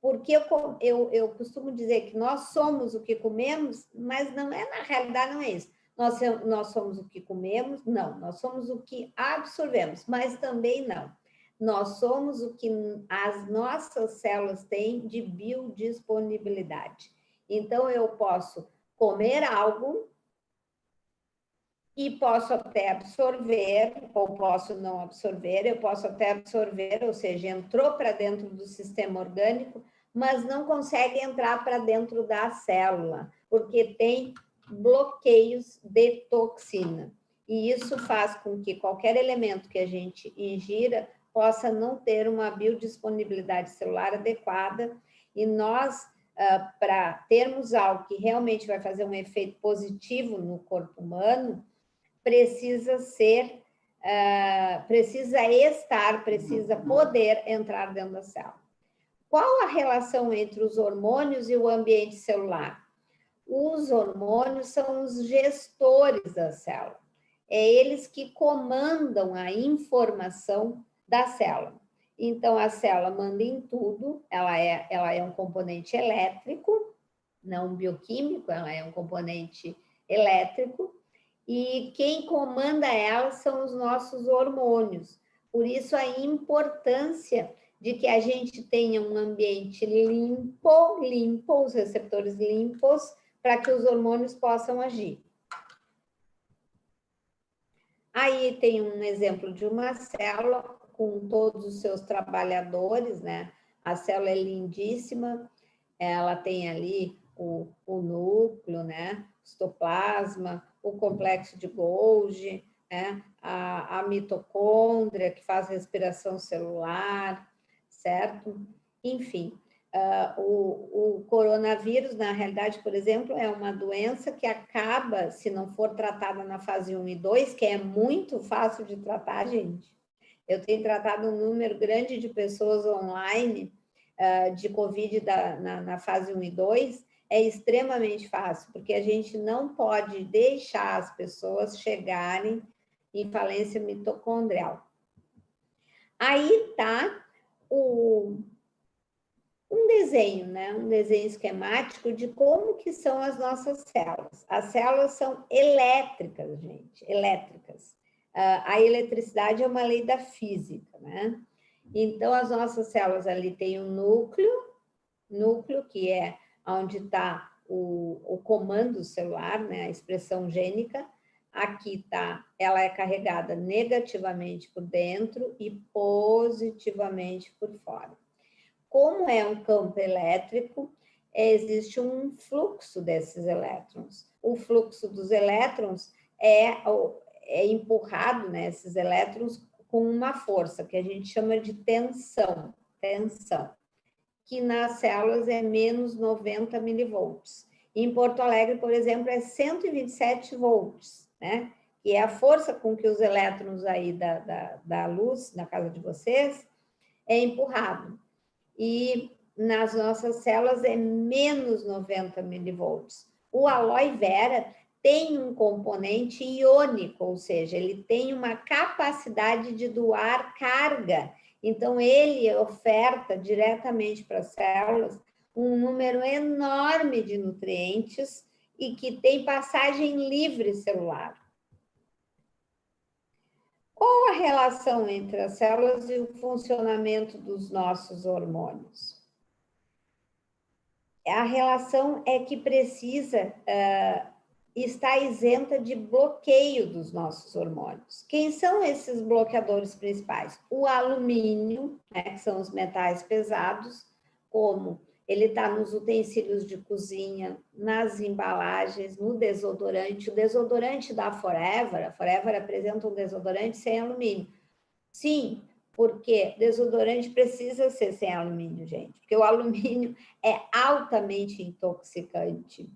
porque eu costumo dizer que nós somos o que comemos, mas não é, na realidade, não é isso. Nós somos o que comemos? Não, nós somos o que absorvemos, mas também não. Nós somos o que as nossas células têm de biodisponibilidade. Então, eu posso comer algo e posso até absorver, ou posso não absorver, eu posso até absorver, ou seja, entrou para dentro do sistema orgânico, mas não consegue entrar para dentro da célula, porque tem bloqueios de toxina. E isso faz com que qualquer elemento que a gente ingira possa não ter uma biodisponibilidade celular adequada, e nós, para termos algo que realmente vai fazer um efeito positivo no corpo humano, precisa poder entrar dentro da célula. Qual a relação entre os hormônios e o ambiente celular? Os hormônios são os gestores da célula. É eles que comandam a informação da célula. Então, a célula manda em tudo, ela é um componente elétrico, não bioquímico, ela é um componente elétrico, e quem comanda ela são os nossos hormônios. Por isso, a importância de que a gente tenha um ambiente limpo, os receptores limpos, para que os hormônios possam agir. Aí tem um exemplo de uma célula com todos os seus trabalhadores, né? A célula é lindíssima, ela tem ali o núcleo, né? O citoplasma, o complexo de Golgi, né? A mitocôndria, que faz respiração celular, certo? Enfim, o coronavírus, na realidade, por exemplo, é uma doença que acaba, se não for tratada na fase 1 e 2, que é muito fácil de tratar, gente. Eu tenho tratado um número grande de pessoas online de Covid na fase 1 e 2, é extremamente fácil, porque a gente não pode deixar as pessoas chegarem em falência mitocondrial. Aí está um desenho, né? Um desenho esquemático de como que são as nossas células. As células são elétricas, gente, elétricas. A eletricidade é uma lei da física, né? Então, as nossas células ali têm um núcleo que é onde está o comando celular, né? A expressão gênica. Aqui está, ela é carregada negativamente por dentro e positivamente por fora. Como é um campo elétrico, existe um fluxo desses elétrons. O fluxo dos elétrons é empurrado, né, esses elétrons, com uma força que a gente chama de tensão, que nas células é menos 90 milivolts. Em Porto Alegre, por exemplo, é 127 volts, né? Que é a força com que os elétrons aí da luz, na casa de vocês, é empurrado. E nas nossas células é menos 90 milivolts. O aloe vera tem um componente iônico, ou seja, ele tem uma capacidade de doar carga. Então, ele oferta diretamente para as células um número enorme de nutrientes e que tem passagem livre celular. Qual a relação entre as células e o funcionamento dos nossos hormônios? A relação é que precisa estar isenta de bloqueio dos nossos hormônios. Quem são esses bloqueadores principais? O alumínio, né, que são os metais pesados, como ele está nos utensílios de cozinha, nas embalagens, no desodorante. O desodorante da Forever, a Forever apresenta um desodorante sem alumínio. Sim, porque desodorante precisa ser sem alumínio, gente, porque o alumínio é altamente intoxicante.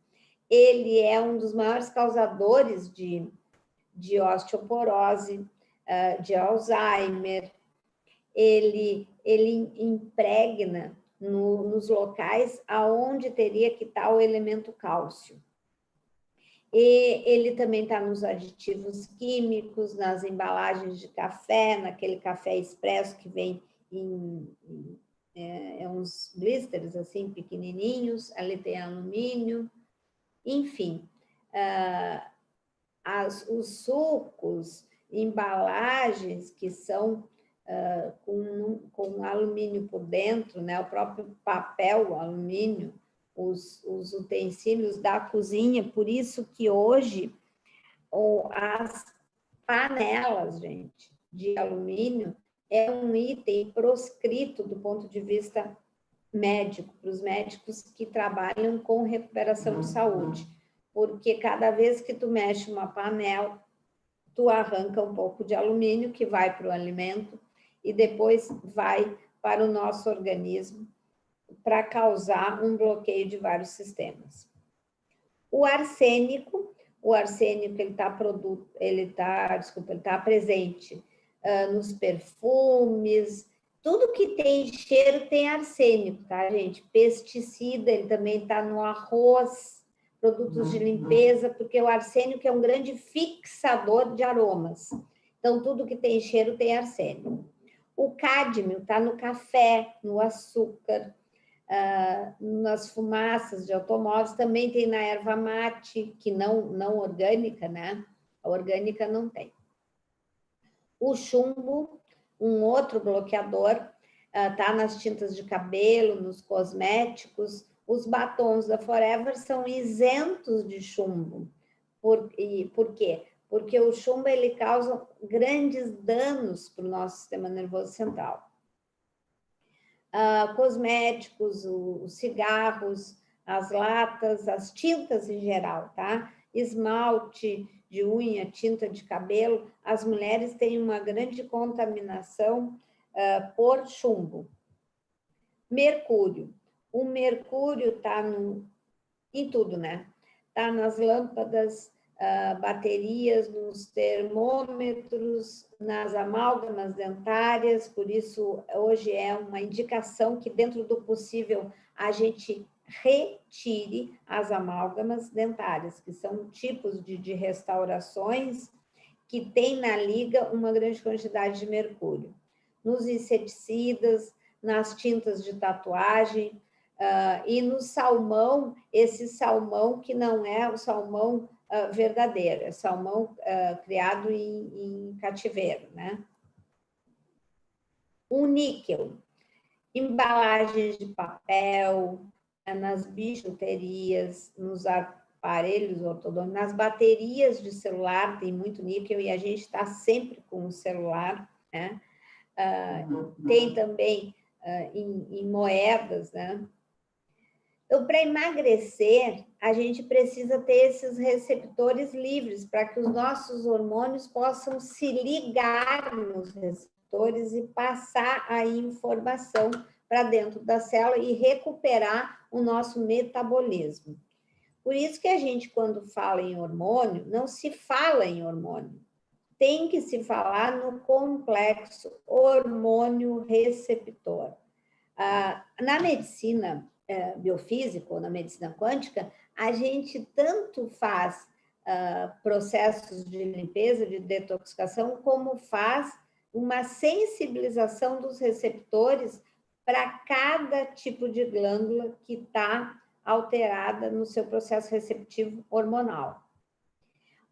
Ele é um dos maiores causadores de osteoporose, de Alzheimer. Ele impregna nos locais aonde teria que estar o elemento cálcio. E ele também está nos aditivos químicos, nas embalagens de café, naquele café expresso que vem em uns blisters assim pequenininhos, ali tem alumínio, enfim. Os sucos, embalagens que são com alumínio por dentro, né? O próprio papel alumínio, os utensílios da cozinha, por isso que hoje as panelas, gente, de alumínio é um item proscrito do ponto de vista médico, para os médicos que trabalham com recuperação de saúde, porque cada vez que tu mexe uma panela, tu arranca um pouco de alumínio que vai para o alimento e depois vai para o nosso organismo para causar um bloqueio de vários sistemas. O arsênico ele está presente nos perfumes, tudo que tem cheiro tem arsênico, tá, gente? Pesticida, ele também está no arroz, produtos de limpeza, porque o arsênico é um grande fixador de aromas. Então, tudo que tem cheiro tem arsênico. O cádmio está no café, no açúcar, nas fumaças de automóveis, também tem na erva mate, que não orgânica, né? A orgânica não tem. O chumbo, um outro bloqueador, tá nas tintas de cabelo, nos cosméticos. Os batons da Forever são isentos de chumbo. Por quê? Porque o chumbo ele causa grandes danos para o nosso sistema nervoso central. Cosméticos, os cigarros, as latas, as tintas em geral, tá? Esmalte de unha, tinta de cabelo, as mulheres têm uma grande contaminação por chumbo. Mercúrio. O mercúrio está em tudo, né? Está nas lâmpadas, baterias, nos termômetros, nas amálgamas dentárias, por isso hoje é uma indicação que dentro do possível a gente retire as amálgamas dentárias, que são tipos de restaurações que tem na liga uma grande quantidade de mercúrio. Nos inseticidas, nas tintas de tatuagem, e no salmão, esse salmão que não é o salmão verdadeiro, é salmão criado em cativeiro, né? O níquel, embalagens de papel, nas bijuterias, nos aparelhos ortodônticos, nas baterias de celular tem muito níquel e a gente está sempre com o celular, né? Tem também em moedas, né? Então, para emagrecer, a gente precisa ter esses receptores livres para que os nossos hormônios possam se ligar nos receptores e passar a informação para dentro da célula e recuperar o nosso metabolismo. Por isso que a gente, quando fala em hormônio, não se fala em hormônio. Tem que se falar no complexo hormônio-receptor. Na medicina biofísica ou na medicina quântica, a gente tanto faz processos de limpeza, de detoxificação, como faz uma sensibilização dos receptores para cada tipo de glândula que está alterada no seu processo receptivo hormonal.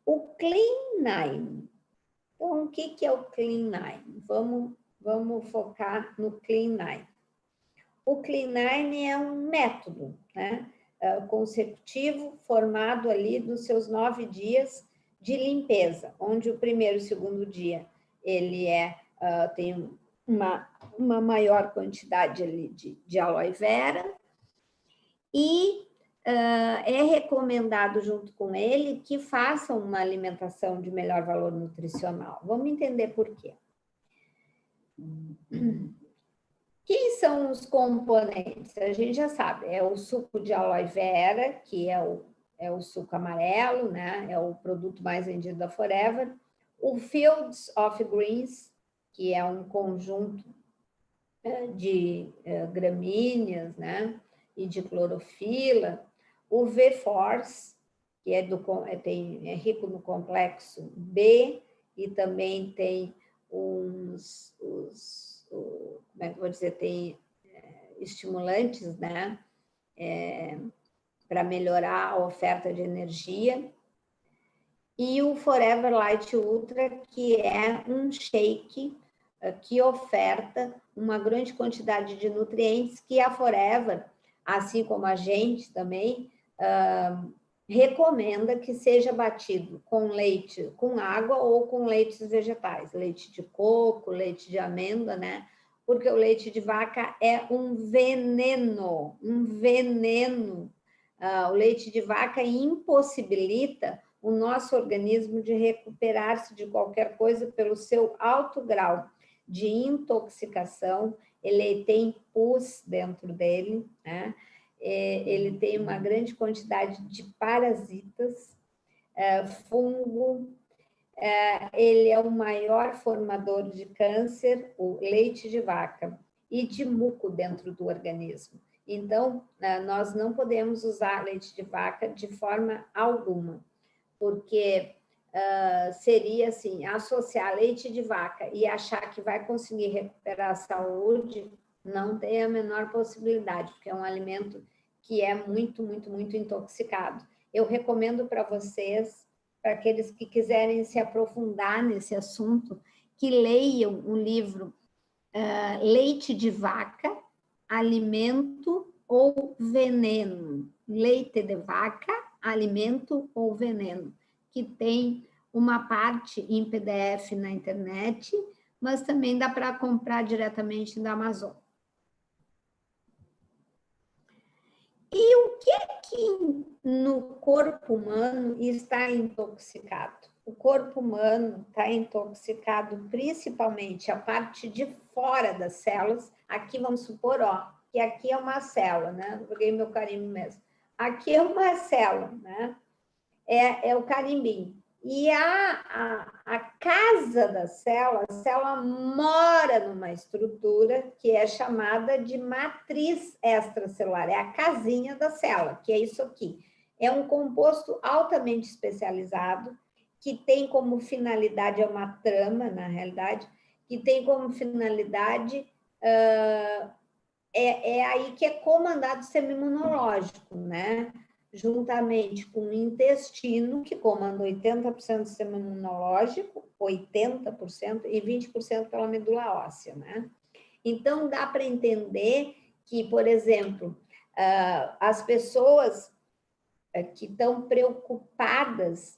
O Clean9. Então, o que é o Clean9? Vamos focar no Clean9. O Clean9 é um método, né, consecutivo, formado ali nos seus 9 dias de limpeza, onde o primeiro e o segundo dia ele tem uma maior quantidade ali de aloe vera e é recomendado junto com ele que façam uma alimentação de melhor valor nutricional. Vamos entender por quê. Quem são os componentes? A gente já sabe, é o suco de aloe vera, que é o suco amarelo, né? É o produto mais vendido da Forever. O Fields of Greens, que é um conjunto de gramíneas, né? E de clorofila. O V-Force, que é rico no complexo B, e também tem como é que eu vou dizer, tem estimulantes, né? Para melhorar a oferta de energia. E o Forever Light Ultra, que é um shake que oferta uma grande quantidade de nutrientes que a Forever, assim como a gente também, recomenda que seja batido com leite, com água ou com leites vegetais, leite de coco, leite de amêndoa, né? Porque o leite de vaca é um veneno, um veneno. O leite de vaca impossibilita o nosso organismo de recuperar-se de qualquer coisa pelo seu alto grau de intoxicação. Ele tem pus dentro dele, né? Ele tem uma grande quantidade de parasitas, fungo, ele é o maior formador de câncer, o leite de vaca, e de muco dentro do organismo. Então, nós não podemos usar leite de vaca de forma alguma, porque seria assim, associar leite de vaca e achar que vai conseguir recuperar a saúde, não tem a menor possibilidade, porque é um alimento que é muito, muito, muito intoxicado. Eu recomendo para vocês, para aqueles que quiserem se aprofundar nesse assunto, que leiam o livro Leite de Vaca, Alimento ou Veneno? Leite de Vaca, Alimento ou Veneno? Que tem uma parte em PDF na internet, mas também dá para comprar diretamente da Amazon. E o que no corpo humano está intoxicado? O corpo humano está intoxicado principalmente a parte de fora das células. Aqui vamos supor, que aqui é uma célula, né? Joguei meu carimbo mesmo. Aqui é uma célula, né? É o carimbinho. E a casa da célula, a célula mora numa estrutura que é chamada de matriz extracelular, é a casinha da célula, que é isso aqui. É um composto altamente especializado, que tem como finalidade, é uma trama, na realidade, que tem como finalidade, aí que é comandado o sistema imunológico, né? Juntamente com o intestino, que comanda 80% do sistema imunológico, 80%, e 20% pela medula óssea, né? Então, dá para entender que, por exemplo, as pessoas que estão preocupadas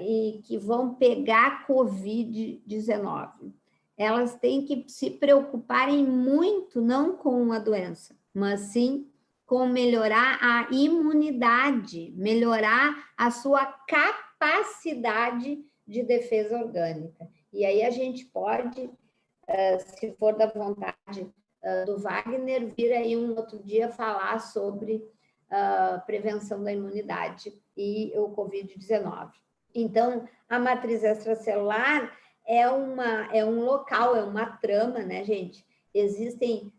e que vão pegar Covid-19, elas têm que se preocuparem muito, não com a doença, mas sim com melhorar a imunidade, melhorar a sua capacidade de defesa orgânica. E aí a gente pode, se for da vontade do Wagner, vir aí um outro dia falar sobre prevenção da imunidade e o Covid-19. Então, a matriz extracelular é um local, é uma trama, né, gente? Existem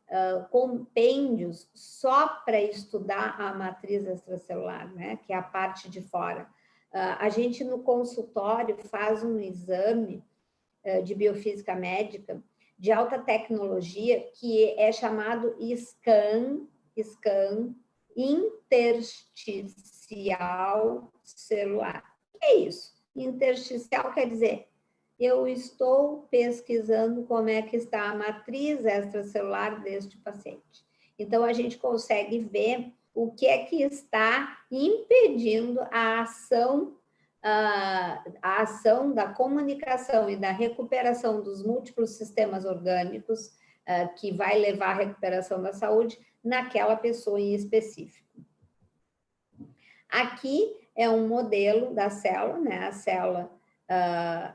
compêndios só para estudar a matriz extracelular, né? Que é a parte de fora. A gente, no consultório, faz um exame de biofísica médica de alta tecnologia, que é chamado scan intersticial celular. O que é isso? Intersticial quer dizer, eu estou pesquisando como é que está a matriz extracelular deste paciente. Então, a gente consegue ver o que é que está impedindo a ação da comunicação e da recuperação dos múltiplos sistemas orgânicos que vai levar à recuperação da saúde naquela pessoa em específico. Aqui é um modelo da célula, né? A célula,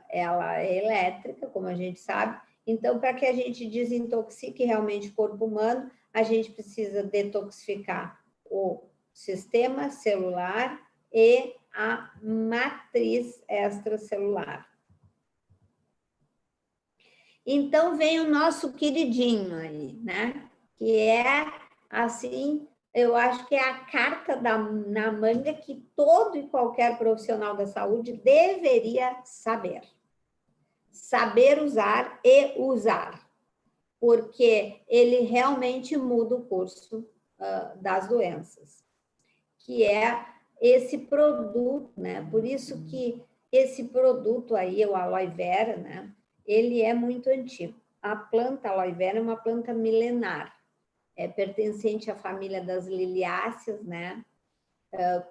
ela é elétrica, como a gente sabe. Então, para que a gente desintoxique realmente o corpo humano, a gente precisa detoxificar o sistema celular e a matriz extracelular. Então, vem o nosso queridinho aí, né? Que é, assim, eu acho que é a carta na manga que todo e qualquer profissional da saúde deveria saber. Saber usar e usar. porque ele realmente muda o curso das doenças, que é esse produto, né? Por isso que esse produto aí, o aloe vera, né? Ele é muito antigo. A planta aloe vera é uma planta milenar, é pertencente à família das liliáceas, né?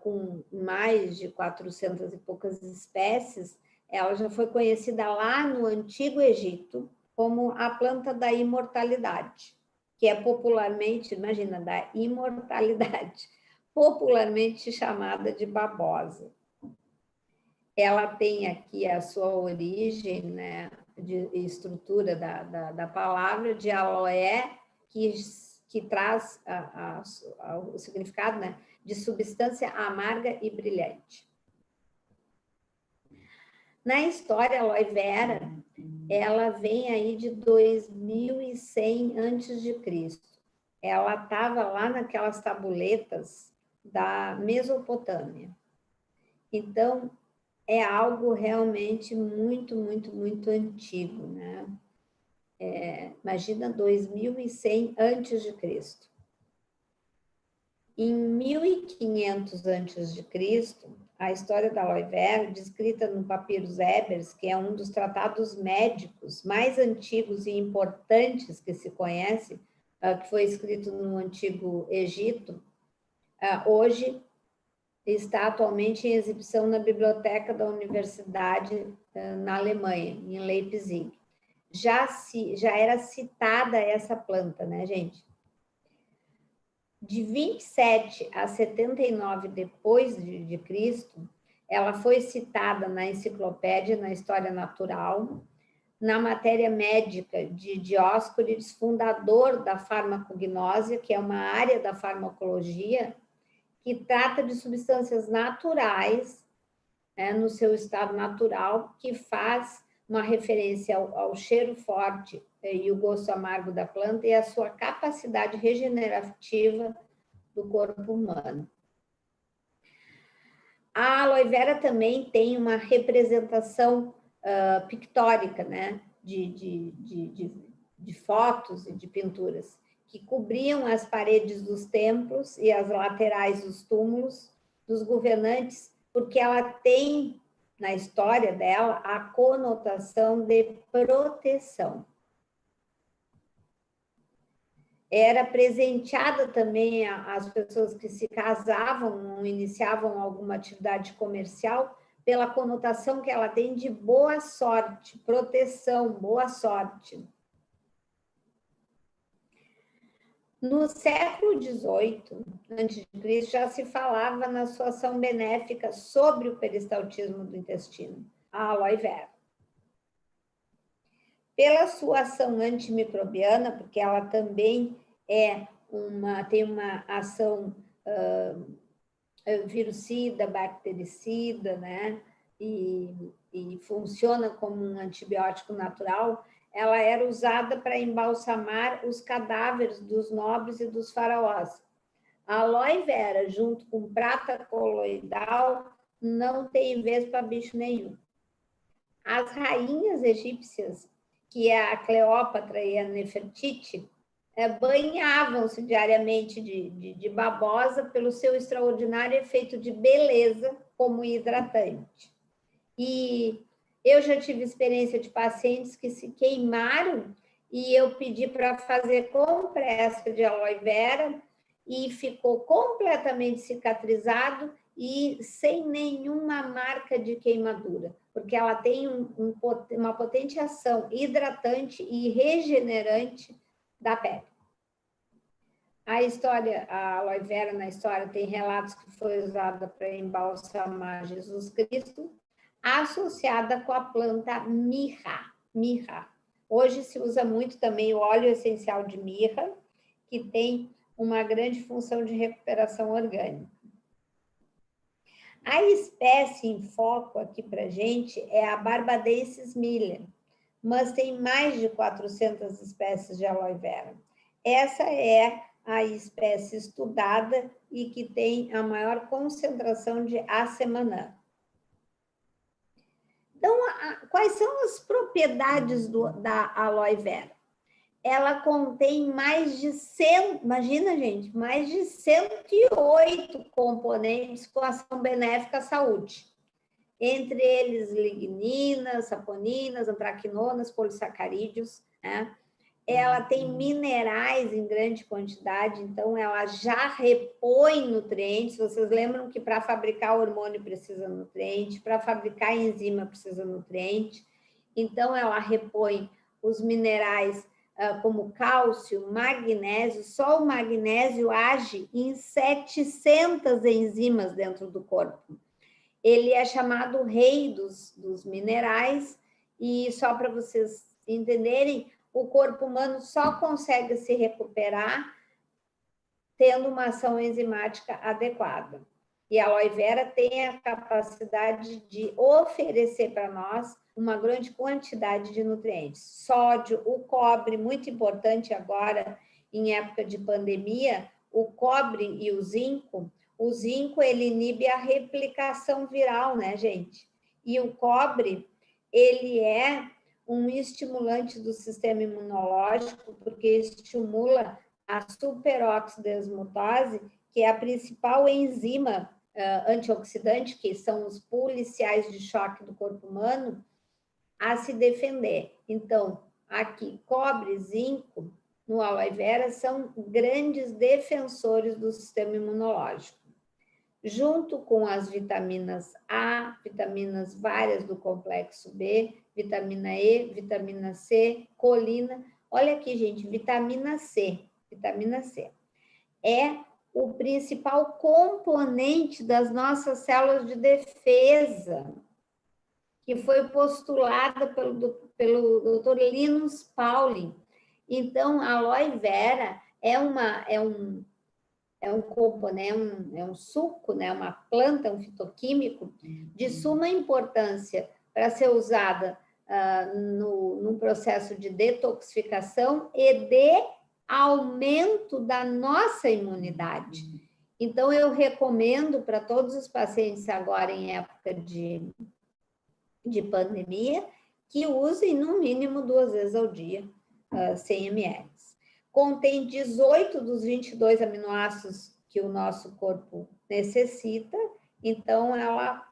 Com mais de 400 e poucas espécies. Ela já foi conhecida lá no Antigo Egito como a planta da imortalidade, que é popularmente, imagina, da imortalidade, popularmente chamada de babosa. Ela tem aqui a sua origem, né, de estrutura da palavra, de aloé, que traz o significado, né, de substância amarga e brilhante. Na história, a aloe vera, ela vem aí de 2100 a.C. Ela estava lá naquelas tabuletas da Mesopotâmia. Então, é algo realmente muito, muito, muito antigo, né? Imagina 2100 a.C. Em 1500 a.C., a história da aloe vera, descrita no Papyrus Ebers, que é um dos tratados médicos mais antigos e importantes que se conhece, que foi escrito no Antigo Egito, hoje está atualmente em exibição na biblioteca da Universidade na Alemanha, em Leipzig. Já era citada essa planta, né, gente? De 27 a 79 depois de Cristo, ela foi citada na enciclopédia, na História Natural, na matéria médica de Dioscórides, fundador da farmacognose, que é uma área da farmacologia que trata de substâncias naturais, no seu estado natural, que faz uma referência ao cheiro forte e o gosto amargo da planta e a sua capacidade regenerativa do corpo humano. A aloe vera também tem uma representação pictórica, né, de fotos e de pinturas, que cobriam as paredes dos templos e as laterais dos túmulos dos governantes, porque ela tem, na história dela, a conotação de proteção. Era presenteada também às pessoas que se casavam ou iniciavam alguma atividade comercial, pela conotação que ela tem de boa sorte, proteção, boa sorte. No século XVIII a.C., já se falava na sua ação benéfica sobre o peristaltismo do intestino, a aloe vera. Pela sua ação antimicrobiana, porque ela também tem uma ação virucida, bactericida, né? E funciona como um antibiótico natural. Ela era usada para embalsamar os cadáveres dos nobres e dos faraós. A aloe vera, junto com prata coloidal, não tem vez para bicho nenhum. As rainhas egípcias, que é a Cleópatra e a Nefertiti, banhavam-se diariamente de babosa pelo seu extraordinário efeito de beleza como hidratante. E eu já tive experiência de pacientes que se queimaram e eu pedi para fazer compressa de aloe vera e ficou completamente cicatrizado e sem nenhuma marca de queimadura, porque ela tem uma potente ação hidratante e regenerante da pele. A aloe vera na história tem relatos que foi usada para embalsamar Jesus Cristo, associada com a planta mirra. Hoje se usa muito também o óleo essencial de mirra, que tem uma grande função de recuperação orgânica. A espécie em foco aqui para a gente é a Barbadensis miller, mas tem mais de 400 espécies de aloe vera. Essa é a espécie estudada e que tem a maior concentração de acemanã. Então, quais são as propriedades da aloe vera? ela contém mais de 100, imagina, gente, mais de 108 componentes com ação benéfica à saúde. Entre eles, ligninas, saponinas, antraquinonas, polissacarídeos, né? Ela tem minerais em grande quantidade, então ela já repõe nutrientes. Vocês lembram que para fabricar hormônio precisa nutriente, para fabricar enzima precisa nutriente. Então, ela repõe os minerais como cálcio, magnésio. Só o magnésio age em 700 enzimas dentro do corpo. Ele é chamado rei dos minerais, e só para vocês entenderem, o corpo humano só consegue se recuperar tendo uma ação enzimática adequada. E a aloe vera tem a capacidade de oferecer para nós uma grande quantidade de nutrientes. Sódio, o cobre, muito importante agora, em época de pandemia, o cobre e o zinco. O zinco, ele inibe a replicação viral, né, gente? E o cobre, ele é um estimulante do sistema imunológico, porque estimula a superoxidesmutase, que é a principal enzima antioxidante, que são os policiais de choque do corpo humano, a se defender. Então, aqui, cobre, zinco, no aloe vera, são grandes defensores do sistema imunológico. Junto com as vitaminas A, vitaminas várias do complexo B, vitamina E, vitamina C, colina. Olha aqui, gente, vitamina C. Vitamina C é o principal componente das nossas células de defesa, que foi postulada pelo Dr. Linus Pauling. Então, a aloe vera é um componente, é um suco, né, uma planta, um fitoquímico de suma importância para ser usada num processo de detoxificação e de aumento da nossa imunidade. Então, eu recomendo para todos os pacientes agora em época de pandemia que usem no mínimo 2 vezes ao dia, 100 ml. Contém 18 dos 22 aminoácidos que o nosso corpo necessita, então ela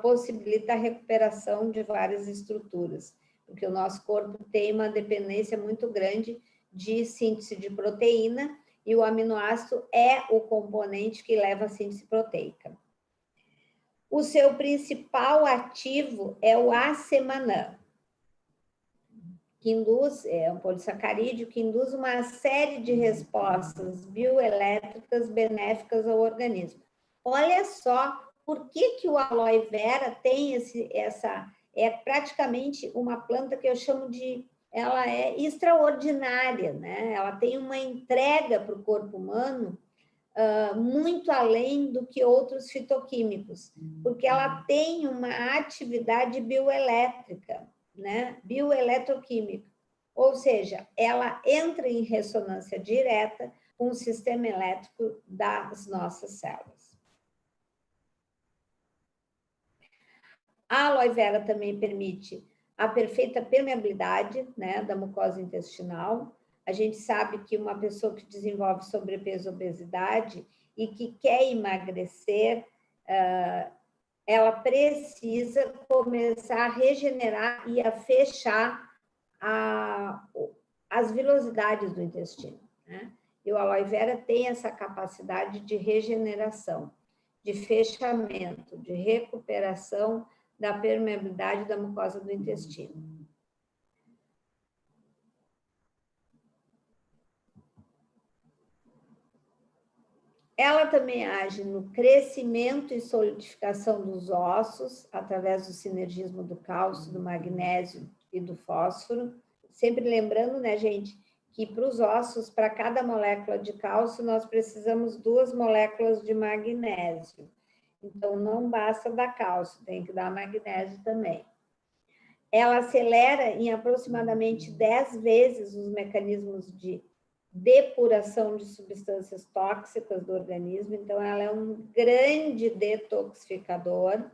possibilita a recuperação de várias estruturas, porque o nosso corpo tem uma dependência muito grande de síntese de proteína, e o aminoácido é o componente que leva à síntese proteica. O seu principal ativo é o acemanã, que induz, é um polissacarídeo que induz uma série de respostas bioelétricas benéficas ao organismo. Olha só por que o aloe vera tem é praticamente uma planta que eu chamo de, ela é extraordinária, né? Ela tem uma entrega para o corpo humano muito além do que outros fitoquímicos, porque ela tem uma atividade bioelétrica, né? Bioeletroquímica, ou seja, ela entra em ressonância direta com o sistema elétrico das nossas células. A aloe vera também permite a perfeita permeabilidade, né, da mucosa intestinal. A gente sabe que uma pessoa que desenvolve sobrepeso, obesidade e que quer emagrecer, ela precisa começar a regenerar e a fechar as vilosidades do intestino, né? E o aloe vera tem essa capacidade de regeneração, de fechamento, de recuperação da permeabilidade da mucosa do intestino. Ela também age no crescimento e solidificação dos ossos, através do sinergismo do cálcio, do magnésio e do fósforo. Sempre lembrando, né, gente, que para os ossos, para cada molécula de cálcio, nós precisamos 2 moléculas de magnésio. Então, não basta dar cálcio, tem que dar magnésio também. Ela acelera em aproximadamente 10 vezes os mecanismos de depuração de substâncias tóxicas do organismo, então ela é um grande detoxificador,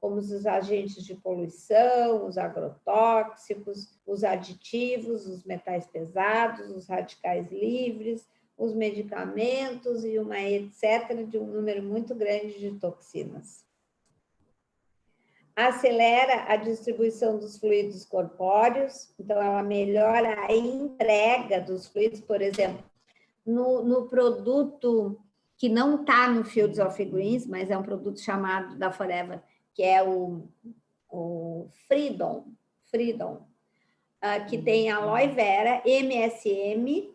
como os agentes de poluição, os agrotóxicos, os aditivos, os metais pesados, os radicais livres, os medicamentos e uma etc. de um número muito grande de toxinas. Acelera a distribuição dos fluidos corpóreos, então ela melhora a entrega dos fluidos, por exemplo, no produto que não está no Fields of Greens, mas é um produto chamado da Forever, que é o Freedom, que tem aloe vera, MSM,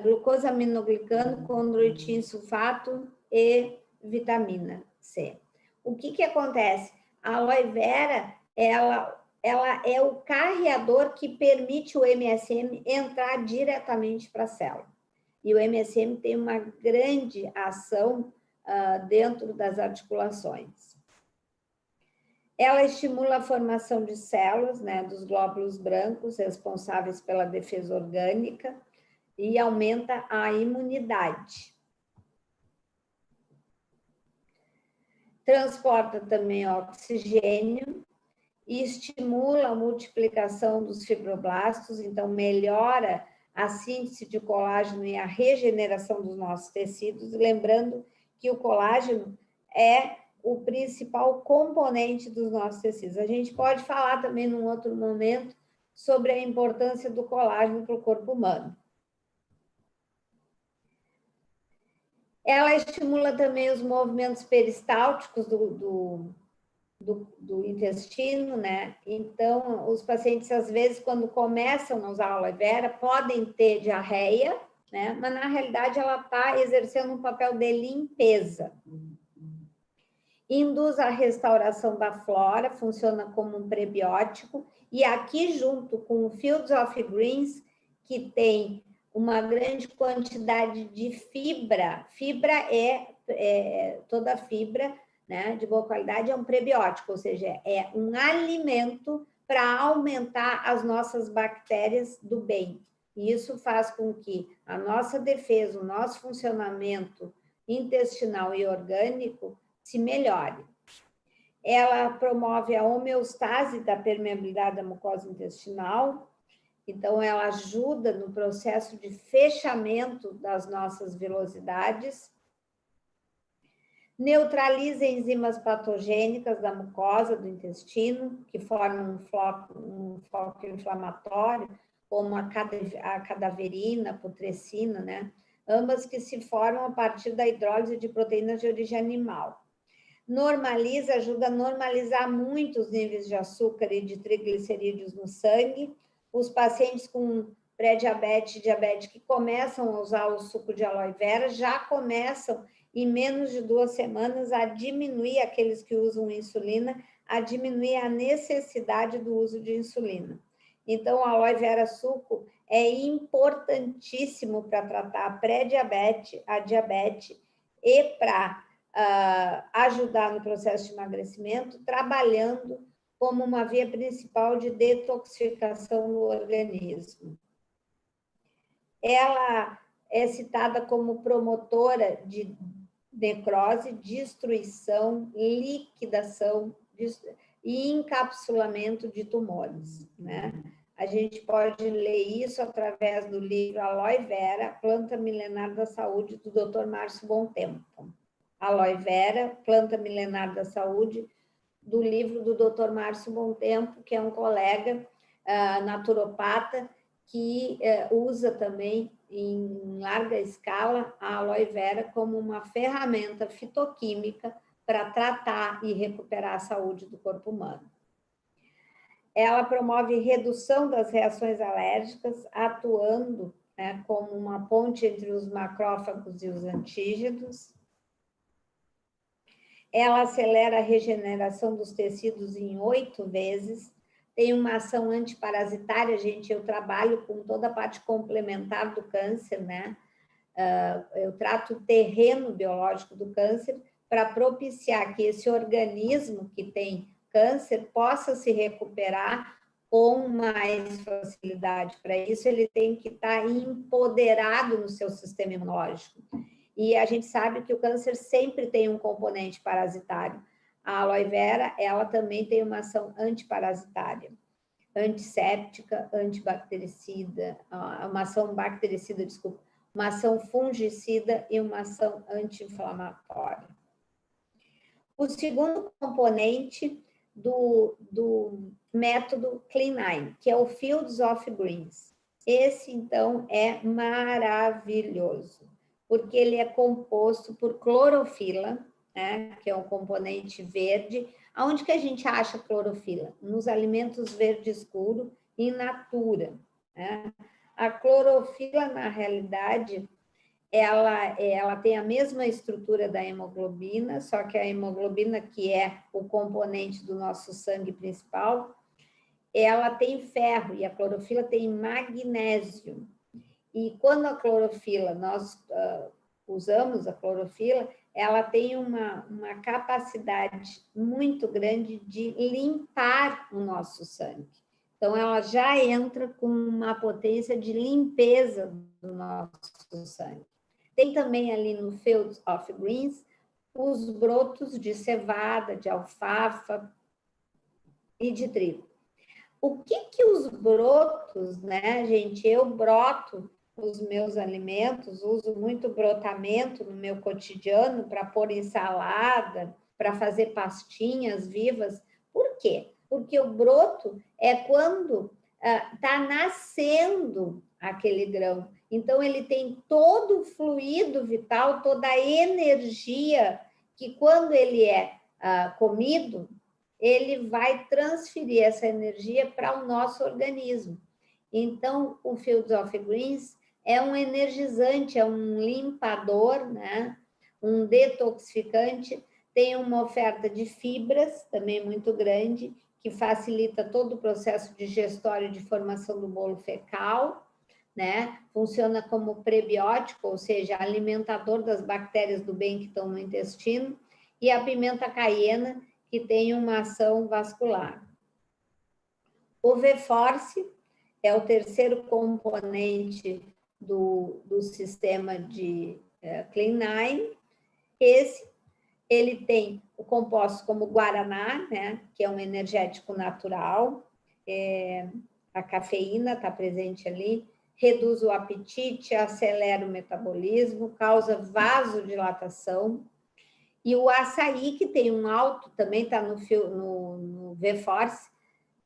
glucosaminoglicano, condroitin sulfato e vitamina C. O que acontece? A aloe vera, ela é o carreador que permite o MSM entrar diretamente para a célula. E o MSM tem uma grande ação dentro das articulações. Ela estimula a formação de células, né, dos glóbulos brancos, responsáveis pela defesa orgânica, e aumenta a imunidade. Transporta também oxigênio e estimula a multiplicação dos fibroblastos, então melhora a síntese de colágeno e a regeneração dos nossos tecidos, lembrando que o colágeno é o principal componente dos nossos tecidos. A gente pode falar também num outro momento sobre a importância do colágeno para o corpo humano. Ela estimula também os movimentos peristálticos do intestino, né? Então, os pacientes, às vezes, quando começam a usar a aloe vera, podem ter diarreia, né? Mas, na realidade, ela está exercendo um papel de limpeza. Induz a restauração da flora, funciona como um prebiótico, e aqui, junto com o Fields of Greens, que tem uma grande quantidade de fibra. Fibra toda fibra, né, de boa qualidade, é um prebiótico, ou seja, é um alimento para aumentar as nossas bactérias do bem. E isso faz com que a nossa defesa, o nosso funcionamento intestinal e orgânico se melhore. Ela promove a homeostase da permeabilidade da mucosa intestinal. Então, ela ajuda no processo de fechamento das nossas vilosidades, neutraliza enzimas patogênicas da mucosa do intestino, que formam um foco inflamatório, como a cadaverina, a putrescina, né? Ambas que se formam a partir da hidrólise de proteínas de origem animal. Normaliza, ajuda a normalizar muito os níveis de açúcar e de triglicerídeos no sangue. Os pacientes com pré-diabetes e diabetes que começam a usar o suco de aloe vera já começam, em menos de 2 semanas, a diminuir, aqueles que usam insulina, a diminuir a necessidade do uso de insulina. Então, o aloe vera suco é importantíssimo para tratar a pré-diabetes, a diabetes e para ajudar no processo de emagrecimento, trabalhando como uma via principal de detoxificação no organismo. Ela é citada como promotora de necrose, destruição, liquidação e encapsulamento de tumores, né? A gente pode ler isso através do livro Aloe Vera, Planta Milenar da Saúde, do Dr. Márcio Bontempo. Aloe Vera, Planta Milenar da Saúde, do livro do Dr. Márcio Bontempo, que é um colega naturopata que usa também em larga escala a aloe vera como uma ferramenta fitoquímica para tratar e recuperar a saúde do corpo humano. Ela promove redução das reações alérgicas, atuando, né, como uma ponte entre os macrófagos e os antígenos. Ela acelera a regeneração dos tecidos em 8 vezes, tem uma ação antiparasitária, gente, eu trabalho com toda a parte complementar do câncer, né? Eu trato o terreno biológico do câncer para propiciar que esse organismo que tem câncer possa se recuperar com mais facilidade. Para isso, ele tem que estar empoderado no seu sistema imunológico. E a gente sabe que o câncer sempre tem um componente parasitário. A aloe vera, ela também tem uma ação antiparasitária, antisséptica, antibactericida, uma ação bactericida, desculpa, uma ação fungicida e uma ação anti-inflamatória. O segundo componente do método Clean9, que é o Fields of Greens. Esse, então, é maravilhoso, porque ele é composto por clorofila, né, que é um componente verde. Aonde que a gente acha clorofila? Nos alimentos verde escuro, in natura, né? A clorofila, na realidade, ela tem a mesma estrutura da hemoglobina, só que a hemoglobina, que é o componente do nosso sangue principal, ela tem ferro e a clorofila tem magnésio. E quando a clorofila, nós usamos a clorofila, ela tem uma capacidade muito grande de limpar o nosso sangue. Então, ela já entra com uma potência de limpeza do nosso sangue. Tem também ali no Fields of Greens os brotos de cevada, de alfafa e de trigo. O que os brotos, né, gente? Eu broto os meus alimentos, uso muito brotamento no meu cotidiano para pôr em salada, para fazer pastinhas vivas. Por quê? Porque o broto é quando está nascendo aquele grão. Então, ele tem todo o fluido vital, toda a energia que, quando ele é comido, ele vai transferir essa energia para o nosso organismo. Então, o Fields of Greens é um energizante, é um limpador, né? Um detoxificante, tem uma oferta de fibras também muito grande, que facilita todo o processo digestório de formação do bolo fecal, né? Funciona como prebiótico, ou seja, alimentador das bactérias do bem que estão no intestino, e a pimenta caiena, que tem uma ação vascular. O V-Force é o terceiro componente do sistema de Clean9. Ele tem o composto como guaraná, né, que é um energético natural, a cafeína está presente ali, reduz o apetite, acelera o metabolismo, causa vasodilatação. E o açaí, que tem um alto, também está no V-Force,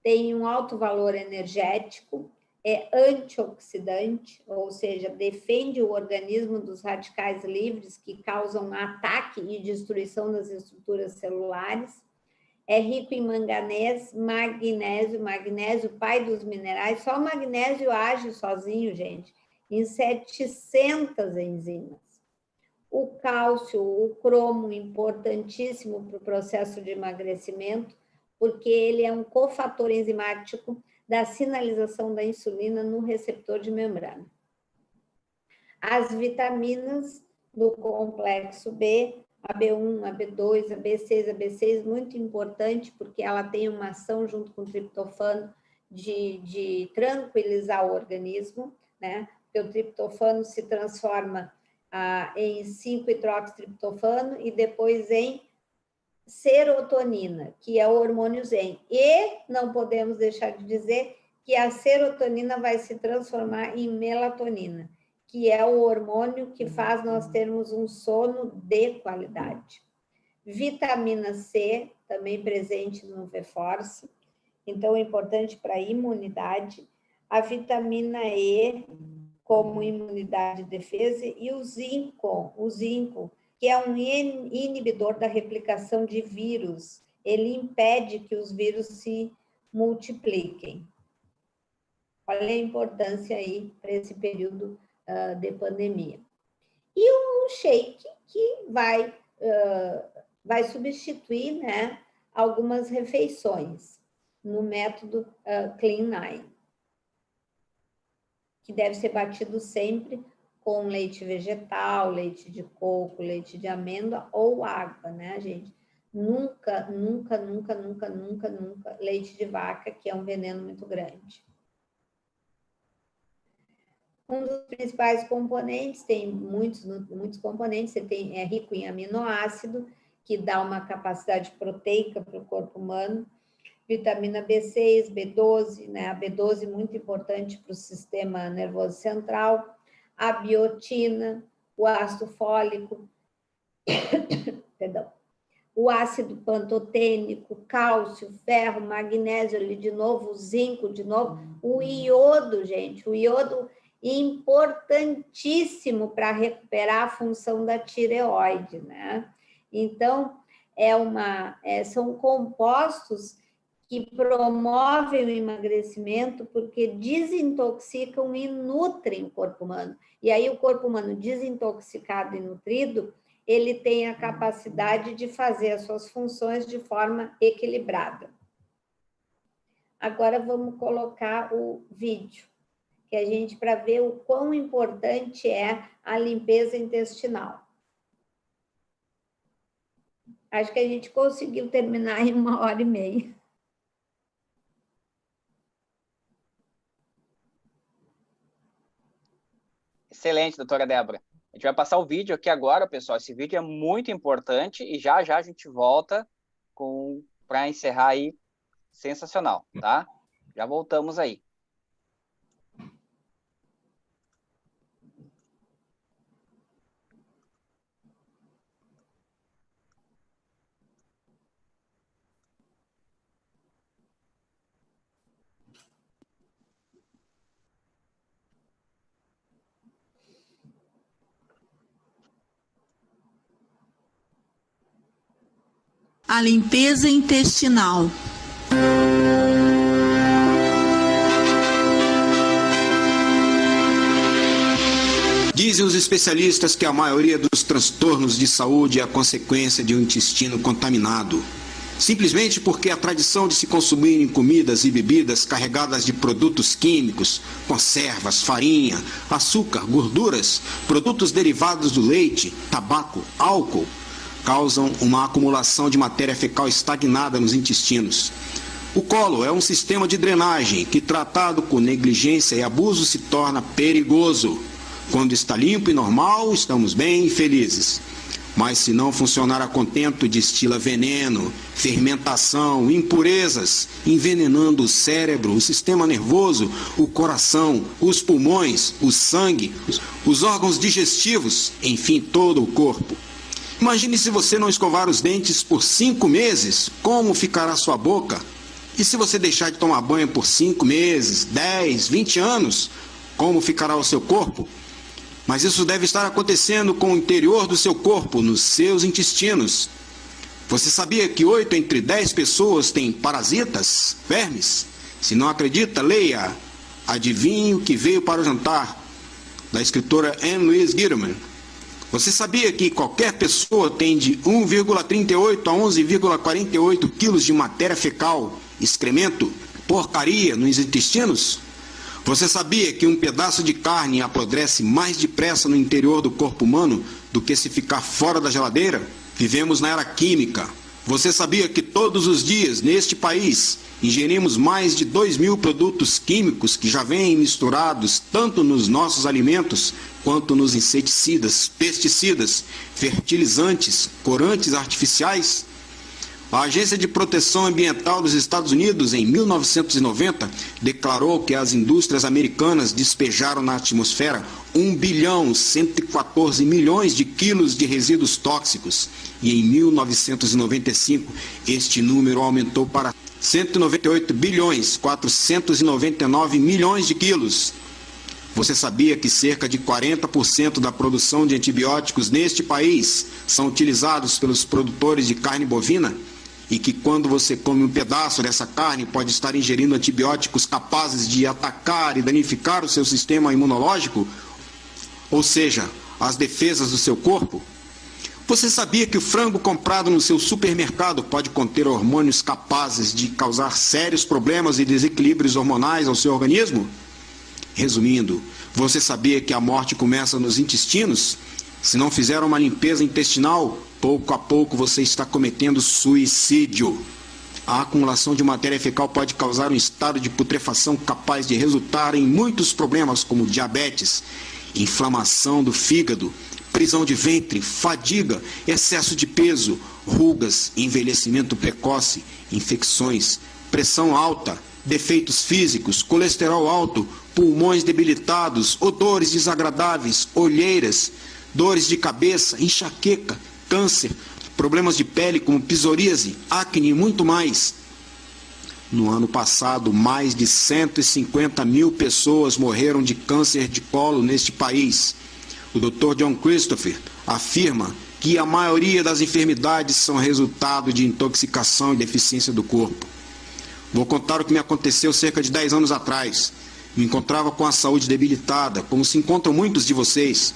tem um alto valor energético, é antioxidante, ou seja, defende o organismo dos radicais livres que causam ataque e destruição das estruturas celulares, é rico em manganês, magnésio, pai dos minerais, só o magnésio age sozinho, gente, em 700 enzimas. O cálcio, o cromo, importantíssimo para o processo de emagrecimento, porque ele é um cofator enzimático da sinalização da insulina no receptor de membrana. As vitaminas do complexo B, a B1, a B2, a B6, a B6, muito importante, porque ela tem uma ação junto com o triptofano de tranquilizar o organismo, né? Porque o triptofano se transforma em 5-hidroxitriptofano e depois em serotonina, que é o hormônio zen. E não podemos deixar de dizer que a serotonina vai se transformar em melatonina, que é o hormônio que faz nós termos um sono de qualidade. Vitamina C, também presente no V-Force, então é importante para a imunidade. A vitamina E, como imunidade e defesa, e o zinco, que é um inibidor da replicação de vírus. Ele impede que os vírus se multipliquem. Olha a importância aí para esse período de pandemia. E o shake, que vai substituir, né, algumas refeições no método Clean9, que deve ser batido sempre com leite vegetal, leite de coco, leite de amêndoa ou água, né, gente? Nunca leite de vaca, que é um veneno muito grande. Um dos principais componentes, tem muitos componentes, é rico em aminoácido, que dá uma capacidade proteica para o corpo humano, vitamina B6, B12, né? A B12 muito importante para o sistema nervoso central, a biotina, o ácido fólico, perdão, o ácido pantotênico, cálcio, ferro, magnésio, ali de novo, zinco, de novo, o iodo, gente, o iodo importantíssimo para recuperar a função da tireoide, né? Então, são compostos que promovem o emagrecimento porque desintoxicam e nutrem o corpo humano. E aí o corpo humano desintoxicado e nutrido, ele tem a capacidade de fazer as suas funções de forma equilibrada. Agora vamos colocar o vídeo, que a gente, para ver o quão importante é a limpeza intestinal. Acho que a gente conseguiu terminar em 1h30. Excelente, doutora Débora. A gente vai passar o vídeo aqui agora, pessoal. Esse vídeo é muito importante e já já a gente volta para encerrar aí. Sensacional, tá? Já voltamos aí. A limpeza intestinal. Dizem os especialistas que a maioria dos transtornos de saúde é a consequência de um intestino contaminado. Simplesmente porque a tradição de se consumirem comidas e bebidas carregadas de produtos químicos, conservas, farinha, açúcar, gorduras, produtos derivados do leite, tabaco, álcool, causam uma acumulação de matéria fecal estagnada nos intestinos. O colo é um sistema de drenagem que, tratado com negligência e abuso, se torna perigoso. Quando está limpo e normal, estamos bem e felizes. Mas se não funcionar a contento, destila veneno, fermentação, impurezas, envenenando o cérebro, o sistema nervoso, o coração, os pulmões, o sangue, os órgãos digestivos, enfim, todo o corpo. Imagine se você não escovar os dentes por 5 meses, como ficará sua boca? E se você deixar de tomar banho por 5 meses, 10, 20 anos, como ficará o seu corpo? Mas isso deve estar acontecendo com o interior do seu corpo, nos seus intestinos. Você sabia que 8 entre 10 pessoas têm parasitas, vermes? Se não acredita, leia Adivinhe o que veio para o jantar, da escritora Anne Louise Gittleman. Você sabia que qualquer pessoa tem de 1,38 a 11,48 quilos de matéria fecal, excremento, porcaria nos intestinos? Você sabia que um pedaço de carne apodrece mais depressa no interior do corpo humano do que se ficar fora da geladeira? Vivemos na era química. Você sabia que todos os dias, neste país, ingerimos mais de 2.000 produtos químicos que já vêm misturados tanto nos nossos alimentos quanto nos inseticidas, pesticidas, fertilizantes, corantes artificiais? A Agência de Proteção Ambiental dos Estados Unidos, em 1990, declarou que as indústrias americanas despejaram na atmosfera 1,114 bilhão de quilos de resíduos tóxicos. E em 1995, este número aumentou para 198,499 bilhões de quilos. Você sabia que cerca de 40% da produção de antibióticos neste país são utilizados pelos produtores de carne bovina? E que quando você come um pedaço dessa carne pode estar ingerindo antibióticos capazes de atacar e danificar o seu sistema imunológico? Ou seja, as defesas do seu corpo? Você sabia que o frango comprado no seu supermercado pode conter hormônios capazes de causar sérios problemas e desequilíbrios hormonais ao seu organismo? Resumindo, você sabia que a morte começa nos intestinos? Se não fizer uma limpeza intestinal, pouco a pouco você está cometendo suicídio. A acumulação de matéria fecal pode causar um estado de putrefação capaz de resultar em muitos problemas como diabetes, inflamação do fígado, prisão de ventre, fadiga, excesso de peso, rugas, envelhecimento precoce, infecções, pressão alta, defeitos físicos, colesterol alto, pulmões debilitados, odores desagradáveis, olheiras, dores de cabeça, enxaqueca, câncer, problemas de pele como psoríase, acne e muito mais. No ano passado, mais de 150 mil pessoas morreram de câncer de colo neste país. O Dr. John Christopher afirma que a maioria das enfermidades são resultado de intoxicação e deficiência do corpo. Vou contar o que me aconteceu cerca de 10 anos atrás. Me encontrava com a saúde debilitada, como se encontram muitos de vocês.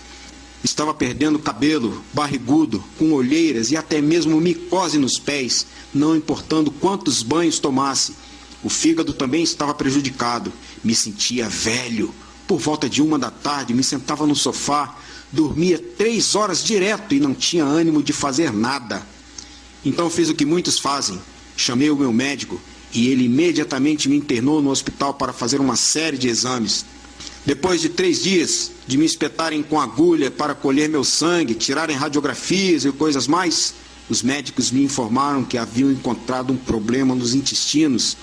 Estava perdendo cabelo, barrigudo, com olheiras e até mesmo micose nos pés, não importando quantos banhos tomasse. O fígado também estava prejudicado. Me sentia velho. Por volta de 1 da tarde, me sentava no sofá, dormia 3 horas direto e não tinha ânimo de fazer nada. Então fiz o que muitos fazem. Chamei o meu médico e ele imediatamente me internou no hospital para fazer uma série de exames. Depois de 3 dias de me espetarem com agulha para colher meu sangue, tirarem radiografias e coisas mais, os médicos me informaram que haviam encontrado um problema nos intestinos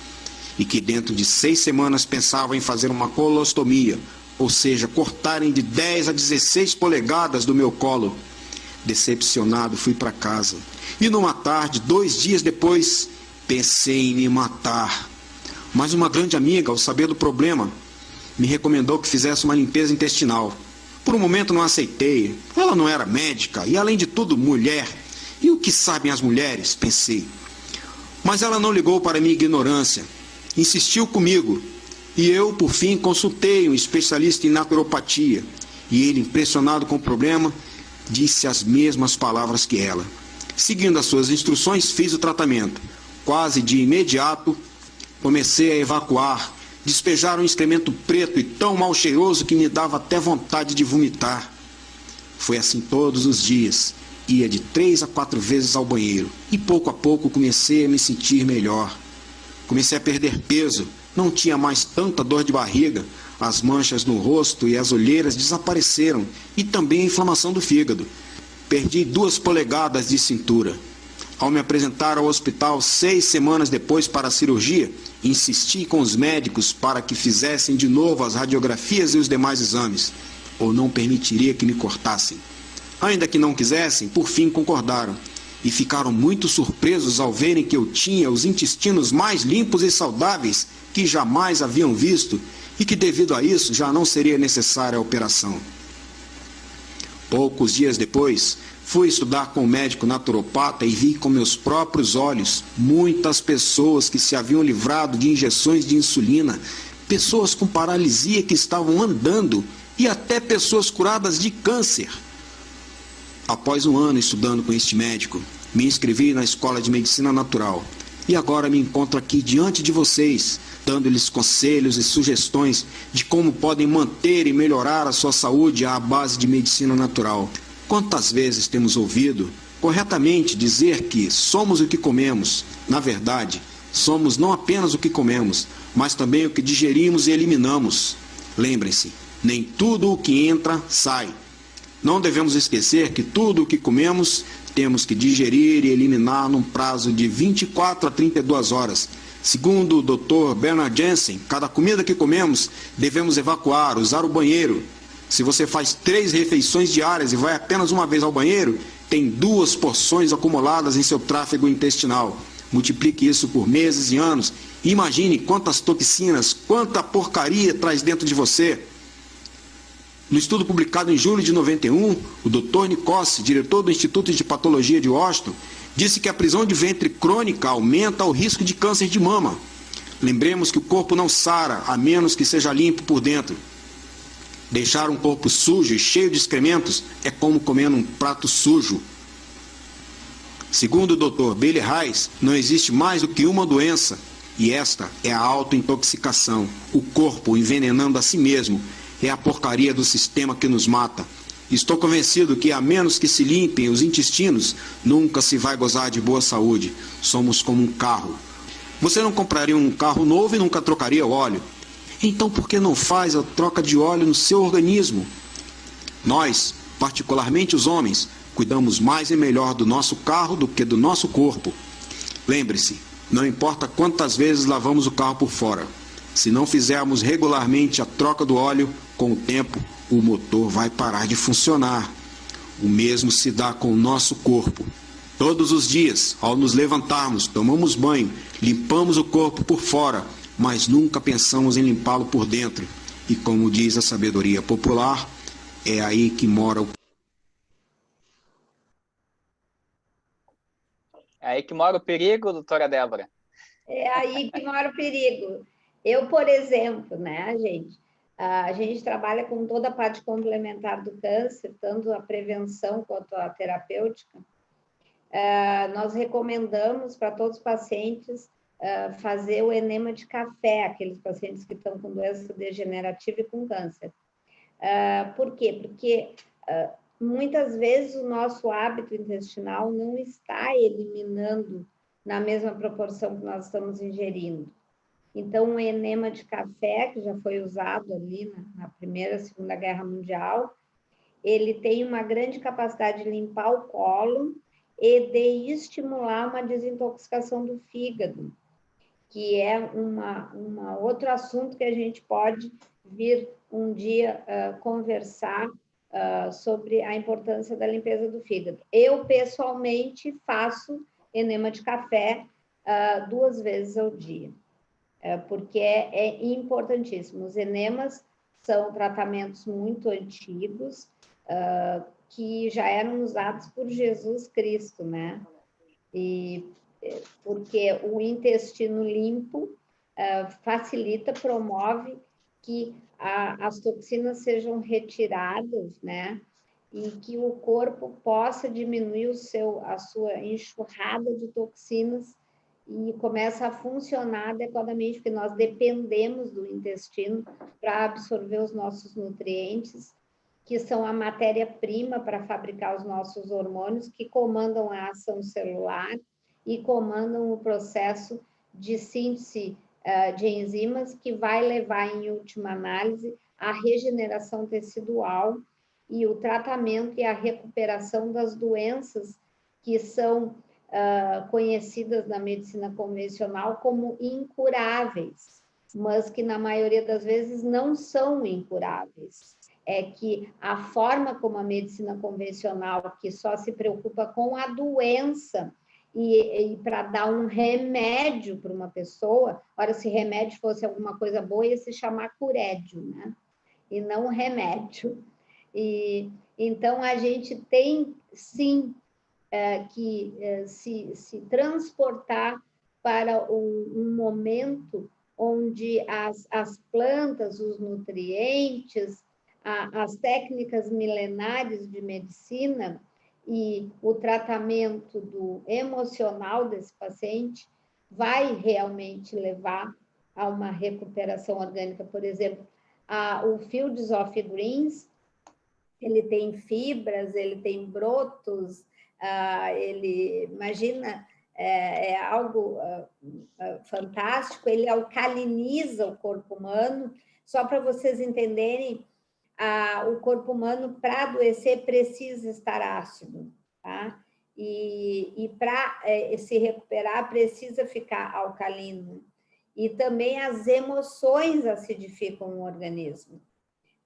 e que dentro de 6 semanas pensavam em fazer uma colostomia, ou seja, cortarem de 10 a 16 polegadas do meu colo. Decepcionado, fui para casa. E numa tarde, 2 dias depois, pensei em me matar. Mas uma grande amiga, ao saber do problema, me recomendou que fizesse uma limpeza intestinal. Por um momento não aceitei. Ela não era médica e, além de tudo, mulher. E o que sabem as mulheres? Pensei. Mas ela não ligou para minha ignorância. Insistiu comigo. E eu, por fim, consultei um especialista em naturopatia. E ele, impressionado com o problema, disse as mesmas palavras que ela. Seguindo as suas instruções, fiz o tratamento. Quase de imediato, comecei a evacuar. Despejaram um excremento preto e tão mal cheiroso que me dava até vontade de vomitar. Foi assim todos os dias. Ia de 3 a 4 vezes ao banheiro. E pouco a pouco comecei a me sentir melhor. Comecei a perder peso. Não tinha mais tanta dor de barriga. As manchas no rosto e as olheiras desapareceram. E também a inflamação do fígado. Perdi 2 polegadas de cintura. Ao me apresentar ao hospital 6 semanas depois para a cirurgia, insisti com os médicos para que fizessem de novo as radiografias e os demais exames, ou não permitiria que me cortassem. Ainda que não quisessem, por fim concordaram, e ficaram muito surpresos ao verem que eu tinha os intestinos mais limpos e saudáveis que jamais haviam visto, e que devido a isso já não seria necessária a operação. Poucos dias depois, fui estudar com o médico naturopata e vi com meus próprios olhos muitas pessoas que se haviam livrado de injeções de insulina, pessoas com paralisia que estavam andando e até pessoas curadas de câncer. Após um ano estudando com este médico, me inscrevi na Escola de Medicina Natural e agora me encontro aqui diante de vocês, dando-lhes conselhos e sugestões de como podem manter e melhorar a sua saúde à base de medicina natural. Quantas vezes temos ouvido corretamente dizer que somos o que comemos? Na verdade, somos não apenas o que comemos, mas também o que digerimos e eliminamos. Lembrem-se, nem tudo o que entra, sai. Não devemos esquecer que tudo o que comemos temos que digerir e eliminar num prazo de 24 a 32 horas. Segundo o Dr. Bernard Jensen, cada comida que comemos devemos evacuar, usar o banheiro. Se você faz 3 refeições diárias e vai apenas uma vez ao banheiro, tem 2 porções acumuladas em seu tráfego intestinal. Multiplique isso por meses e anos. E imagine quantas toxinas, quanta porcaria traz dentro de você. No estudo publicado em julho de 91, o Dr. Nicosse, diretor do Instituto de Patologia de Washington, disse que a prisão de ventre crônica aumenta o risco de câncer de mama. Lembremos que o corpo não sara, a menos que seja limpo por dentro. Deixar um corpo sujo e cheio de excrementos é como comer um prato sujo. Segundo o Dr. Bailey Reis, não existe mais do que uma doença, e esta é a autointoxicação. O corpo envenenando a si mesmo é a porcaria do sistema que nos mata. Estou convencido que, a menos que se limpem os intestinos, nunca se vai gozar de boa saúde. Somos como um carro. Você não compraria um carro novo e nunca trocaria o óleo. Então por que não faz a troca de óleo no seu organismo? Nós, particularmente os homens, cuidamos mais e melhor do nosso carro do que do nosso corpo. Lembre-se, não importa quantas vezes lavamos o carro por fora, se não fizermos regularmente a troca do óleo, com o tempo, o motor vai parar de funcionar. O mesmo se dá com o nosso corpo. Todos os dias, ao nos levantarmos, tomamos banho, limpamos o corpo por fora, mas nunca pensamos em limpá-lo por dentro. E como diz a sabedoria popular, é aí que mora o... É aí que mora o perigo, doutora Débora. É aí que mora o perigo. Eu, por exemplo, né, gente, a gente trabalha com toda a parte complementar do câncer, tanto a prevenção quanto a terapêutica. Nós recomendamos para todos os pacientes fazer o enema de café, aqueles pacientes que estão com doença degenerativa e com câncer. Por quê? Porque muitas vezes o nosso hábito intestinal não está eliminando na mesma proporção que nós estamos ingerindo. Então, o enema de café, que já foi usado ali na Primeira e Segunda Guerra Mundial, ele tem uma grande capacidade de limpar o cólon e de estimular uma desintoxicação do fígado, que é outro assunto que a gente pode vir um dia conversar sobre a importância da limpeza do fígado. Eu, pessoalmente, faço enema de café 2 vezes ao dia, porque é importantíssimo. Os enemas são tratamentos muito antigos, que já eram usados por Jesus Cristo, né? E porque o intestino limpo facilita, promove que as toxinas sejam retiradas, né? E que o corpo possa diminuir a sua enxurrada de toxinas e começa a funcionar adequadamente, porque nós dependemos do intestino para absorver os nossos nutrientes, que são a matéria-prima para fabricar os nossos hormônios, que comandam a ação celular e comandam o processo de síntese de enzimas, que vai levar, em última análise, à regeneração tecidual e o tratamento e a recuperação das doenças que são conhecidas na medicina convencional como incuráveis, mas que, na maioria das vezes, não são incuráveis. É que a forma como a medicina convencional, que só se preocupa com a doença e para dar um remédio para uma pessoa, ora, se remédio fosse alguma coisa boa, ia se chamar curédio, né? E não remédio. E então a gente tem, sim, que se transportar para um momento onde as plantas, os nutrientes, as técnicas milenares de medicina e o tratamento do emocional desse paciente vai realmente levar a uma recuperação orgânica. Por exemplo, o Fields of Greens, ele tem fibras, ele tem brotos, ele, imagina, é algo fantástico, ele alcaliniza o corpo humano. Só para vocês entenderem, o corpo humano, para adoecer, precisa estar ácido, tá? E para se recuperar, precisa ficar alcalino. E também as emoções acidificam o organismo.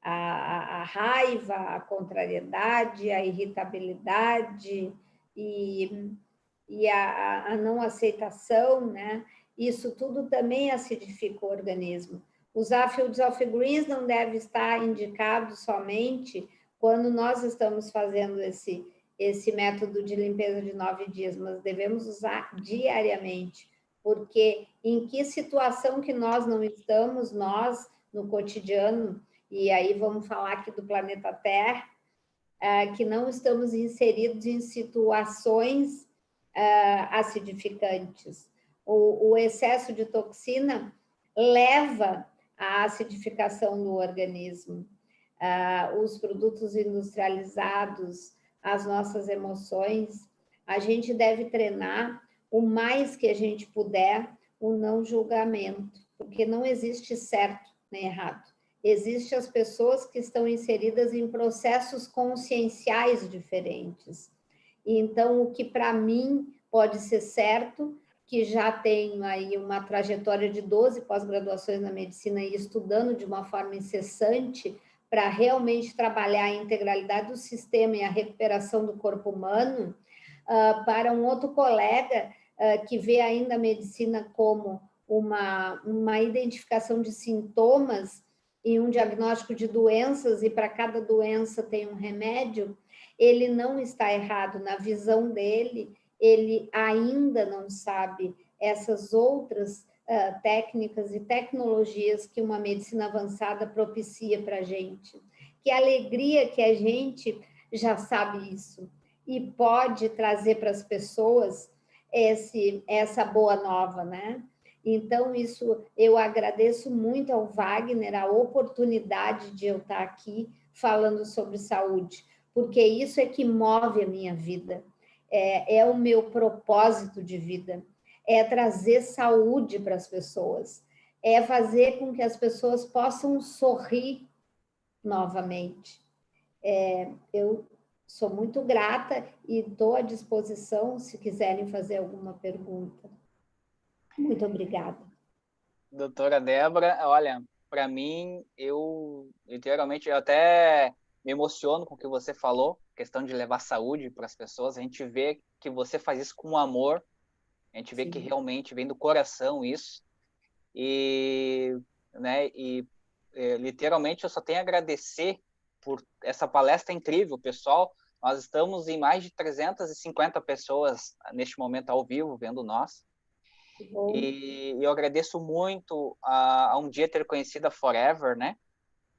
A raiva, a contrariedade, a irritabilidade e a não aceitação, né? Isso tudo também acidifica o organismo. Usar Fields of Greens não deve estar indicado somente quando nós estamos fazendo esse método de limpeza de 9 dias, mas devemos usar diariamente, porque em que situação que nós não estamos, nós, no cotidiano, e aí vamos falar aqui do planeta Terra, que não estamos inseridos em situações acidificantes. O excesso de toxina leva à acidificação do organismo. Os produtos industrializados, as nossas emoções, a gente deve treinar o mais que a gente puder o não julgamento, porque não existe certo nem errado. Existem as pessoas que estão inseridas em processos conscienciais diferentes. Então, o que para mim pode ser certo, que já tenho aí uma trajetória de 12 pós-graduações na medicina e estudando de uma forma incessante para realmente trabalhar a integralidade do sistema e a recuperação do corpo humano, para um outro colega que vê ainda a medicina como uma identificação de sintomas e um diagnóstico de doenças, e para cada doença tem um remédio, ele não está errado na visão dele, ele ainda não sabe essas outras técnicas e tecnologias que uma medicina avançada propicia para a gente. Que alegria que a gente já sabe isso e pode trazer para as pessoas essa boa nova, né? Então, isso eu agradeço muito ao Wagner a oportunidade de eu estar aqui falando sobre saúde, porque isso é que move a minha vida, é o meu propósito de vida, é trazer saúde para as pessoas, é fazer com que as pessoas possam sorrir novamente. Eu sou muito grata e estou à disposição se quiserem fazer alguma pergunta. Muito obrigada. Doutora Débora, olha, para mim, eu literalmente eu até me emociono com o que você falou, questão de levar saúde para as pessoas. A gente vê que você faz isso com amor, a gente vê que realmente vem do coração isso. E, né, literalmente eu só tenho a agradecer por essa palestra incrível, pessoal. Nós estamos em mais de 350 pessoas neste momento ao vivo vendo nós. E eu agradeço muito a um dia ter conhecido a Forever, né?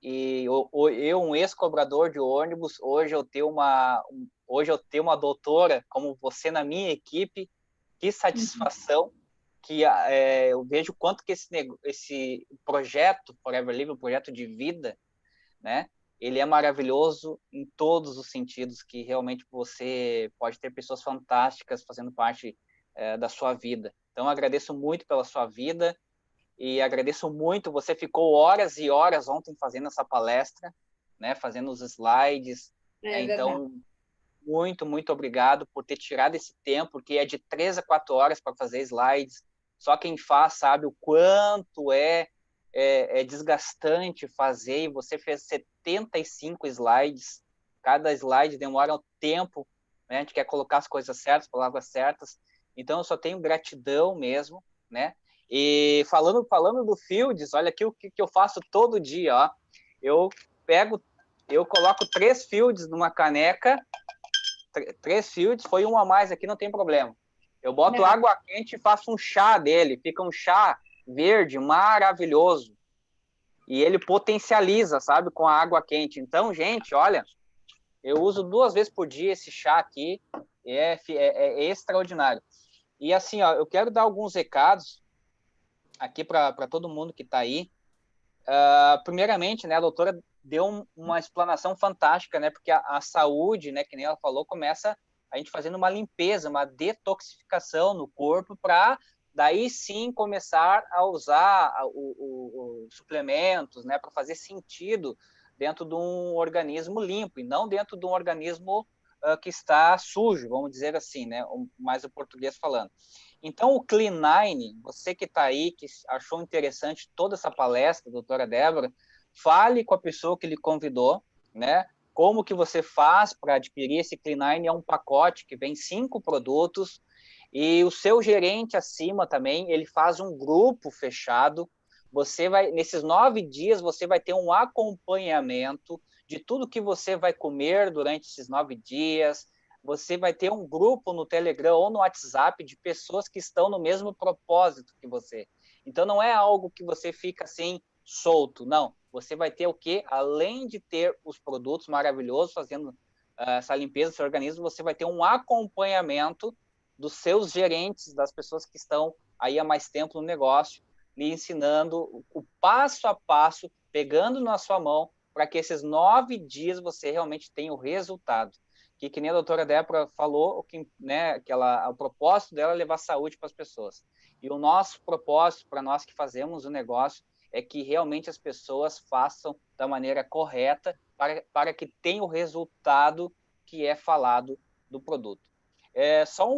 E eu, um ex-cobrador de ônibus, hoje eu tenho uma doutora como você na minha equipe. Que satisfação, que eu vejo quanto que esse projeto Forever Living, um projeto de vida, né? Ele é maravilhoso em todos os sentidos, que realmente você pode ter pessoas fantásticas fazendo parte da sua vida. Então, agradeço muito pela sua vida e agradeço muito. Você ficou horas e horas ontem fazendo essa palestra, né? Fazendo os slides. Né? Então, muito, muito obrigado por ter tirado esse tempo, porque é de 3 a 4 horas para fazer slides. Só quem faz sabe o quanto é desgastante fazer, e você fez 75 slides. Cada slide demora um tempo, né? A gente quer colocar as coisas certas, as palavras certas. Então, eu só tenho gratidão mesmo, né? E falando do Fields, olha aqui o que eu faço todo dia, ó. Eu coloco 3 Fields numa caneca, 3 Fields, foi um a mais aqui, não tem problema. Eu boto água quente e faço um chá dele, fica um chá verde maravilhoso. E ele potencializa, sabe, com a água quente. Então, gente, olha, eu uso 2 vezes por dia esse chá aqui, é extraordinário. E assim, ó, eu quero dar alguns recados aqui para todo mundo que está aí. Primeiramente, né, a doutora deu uma explanação fantástica, né, porque a saúde, né, que nem ela falou, começa a gente fazendo uma limpeza, uma detoxificação no corpo, para daí sim começar a usar os suplementos, né, para fazer sentido dentro de um organismo limpo e não dentro de um organismo que está sujo, vamos dizer assim, né, mais o português falando. Então, o Clean9, você que está aí, que achou interessante toda essa palestra, doutora Débora, fale com a pessoa que lhe convidou, né? Como que você faz para adquirir esse Clean9? É um pacote que vem 5 produtos, e o seu gerente acima também, ele faz um grupo fechado. Você vai, nesses 9 dias, você vai ter um acompanhamento de tudo que você vai comer durante esses 9 dias. Você vai ter um grupo no Telegram ou no WhatsApp de pessoas que estão no mesmo propósito que você. Então, não é algo que você fica assim, solto, não. Você vai ter o quê? Além de ter os produtos maravilhosos, fazendo essa limpeza do seu organismo, você vai ter um acompanhamento dos seus gerentes, das pessoas que estão aí há mais tempo no negócio, lhe ensinando o passo a passo, pegando na sua mão, para que esses 9 dias você realmente tenha o resultado. Que nem a doutora Débora falou, né, o propósito dela é levar saúde para as pessoas. E o nosso propósito, para nós que fazemos o negócio, é que realmente as pessoas façam da maneira correta para que tenha o resultado que é falado do produto. Só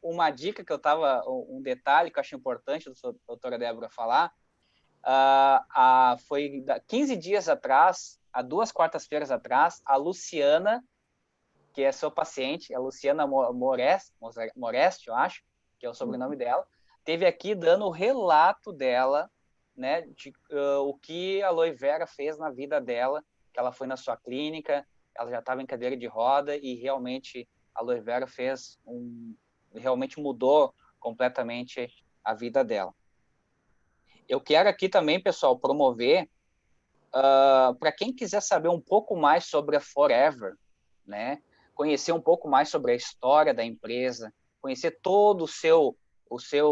uma dica que eu estava, um detalhe que eu acho importante, doutora Débora, falar, foi 15 dias atrás, há 2 quartas-feiras atrás, a Luciana, que é sua paciente, a Luciana Moreste, eu acho, que é o sobrenome dela, teve aqui dando o relato dela, né, de o que a Aloe Vera fez na vida dela, que ela foi na sua clínica, ela já estava em cadeira de roda e realmente a Aloe Vera realmente mudou completamente a vida dela. Eu quero aqui também, pessoal, promover, para quem quiser saber um pouco mais sobre a Forever, né, conhecer um pouco mais sobre a história da empresa, conhecer todo o seu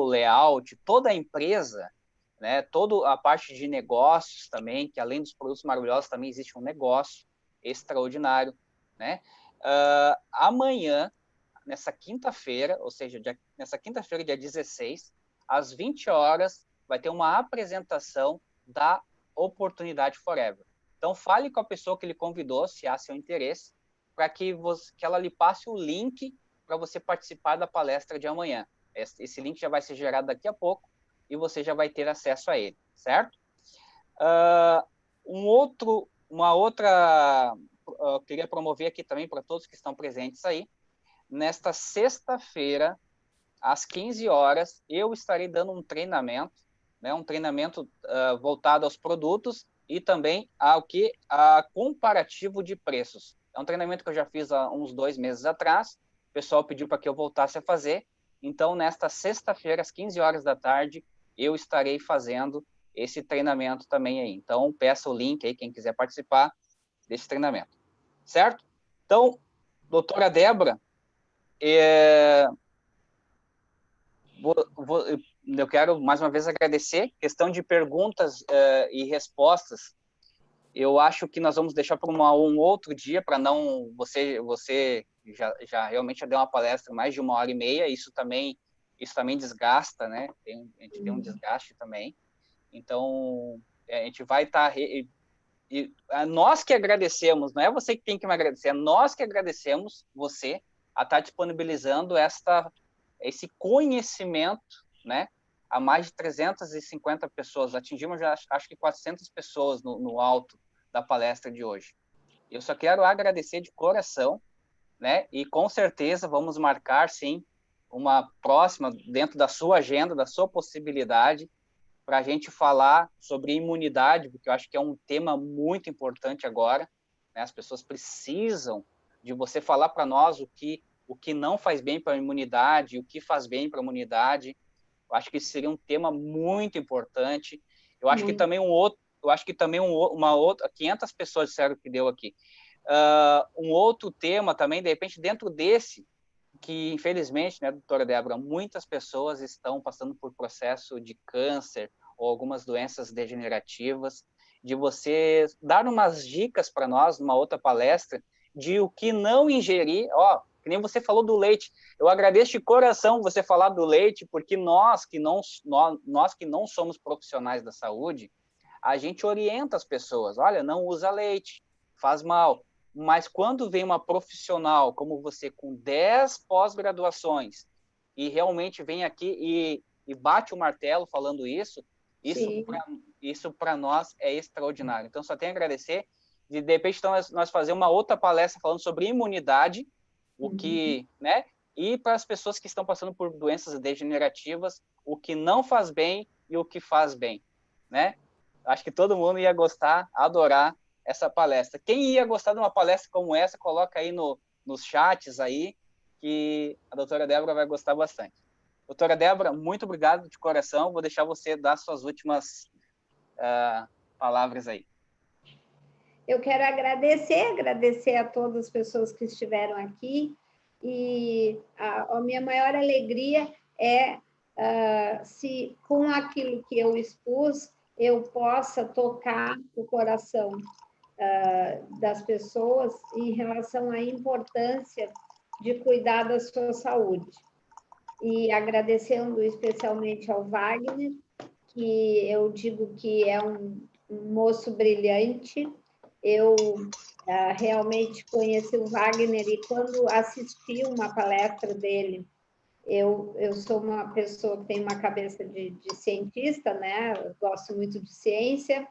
layout, toda a empresa, né, toda a parte de negócios também, que além dos produtos maravilhosos também existe um negócio extraordinário, né? Amanhã, nessa quinta-feira, ou seja, nessa quinta-feira, dia 16, às 20 horas, vai ter uma apresentação da Oportunidade Forever. Então, fale com a pessoa que lhe convidou, se há seu interesse, para que ela lhe passe o link para você participar da palestra de amanhã. Esse link já vai ser gerado daqui a pouco e você já vai ter acesso a ele, certo? Eu queria promover aqui também para todos que estão presentes aí, nesta sexta-feira, às 15 horas, eu estarei dando um treinamento, né, um treinamento voltado aos produtos e também a comparativo de preços. É um treinamento que eu já fiz há uns 2 meses atrás, o pessoal pediu para que eu voltasse a fazer, então nesta sexta-feira, às 15 horas da tarde, eu estarei fazendo esse treinamento também aí. Então, peça o link aí, quem quiser participar desse treinamento. Certo? Então, doutora Débora, eu quero mais uma vez agradecer. Questão de perguntas e respostas, eu acho que nós vamos deixar para um outro dia, para não... Você já realmente já deu uma palestra mais de 1h30, isso também desgasta, né? A gente tem um desgaste também. Então, a gente vai estar... nós que agradecemos, não é você que tem que me agradecer, é nós que agradecemos você a estar disponibilizando esse conhecimento, né, a mais de 350 pessoas. Atingimos já, acho que 400 pessoas no alto da palestra de hoje. Eu só quero agradecer de coração, né, e com certeza vamos marcar, sim, uma próxima dentro da sua agenda, da sua possibilidade, para a gente falar sobre imunidade, porque eu acho que é um tema muito importante agora, né? As pessoas precisam de você falar para nós o que não faz bem para a imunidade, o que faz bem para a imunidade. Eu acho que isso seria um tema muito importante. Eu acho que também uma outra, 500 pessoas disseram que deu aqui. Um outro tema também, de repente, dentro desse, que infelizmente, né, doutora Débora, muitas pessoas estão passando por processo de câncer ou algumas doenças degenerativas, de você dar umas dicas para nós, numa outra palestra, de o que não ingerir. Que nem você falou do leite. Eu agradeço de coração você falar do leite, porque nós que não somos profissionais da saúde, a gente orienta as pessoas. Olha, não usa leite, faz mal. Mas quando vem uma profissional como você, com 10 pós-graduações, e realmente vem aqui e bate o martelo falando isso para nós é extraordinário. Então, só tenho a agradecer. De repente, então, nós fazer uma outra palestra falando sobre imunidade, né? E para as pessoas que estão passando por doenças degenerativas, o que não faz bem e o que faz bem, né? Acho que todo mundo ia gostar, adorar essa palestra. Quem ia gostar de uma palestra como essa, coloca aí nos chats aí, que a doutora Débora vai gostar bastante. Doutora Débora, muito obrigado de coração. Vou deixar você dar suas últimas palavras aí. Eu quero agradecer a todas as pessoas que estiveram aqui, e a minha maior alegria é se com aquilo que eu expus, eu possa tocar o coração das pessoas em relação à importância de cuidar da sua saúde. E agradecendo especialmente ao Wagner, que eu digo que é um moço brilhante. Eu realmente conheci o Wagner e quando assisti uma palestra dele, eu sou uma pessoa que tem uma cabeça de cientista, né? Eu gosto muito de ciência,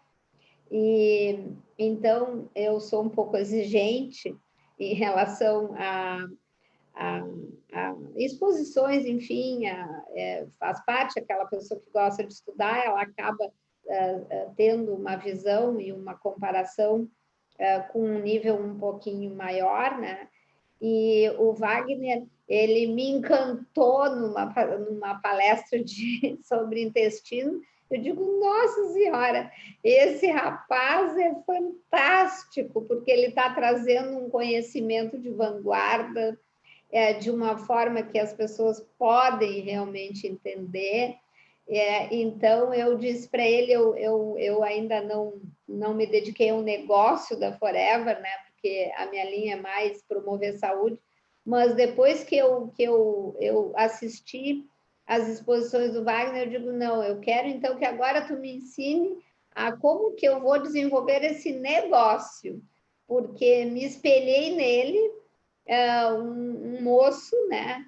e então eu sou um pouco exigente em relação a exposições, enfim, faz parte, aquela pessoa que gosta de estudar, ela acaba tendo uma visão e uma comparação com um nível um pouquinho maior, né? E o Wagner, ele me encantou numa palestra sobre intestino. Eu digo, nossa senhora, esse rapaz é fantástico, porque ele está trazendo um conhecimento de vanguarda, de uma forma que as pessoas podem realmente entender. Então, eu disse para ele, eu ainda não me dediquei ao negócio da Forever, né? Porque a minha linha é mais promover saúde, mas depois que eu assisti às exposições do Wagner, eu digo, não, eu quero então que agora tu me ensine a como que eu vou desenvolver esse negócio, porque me espelhei nele, um moço, né,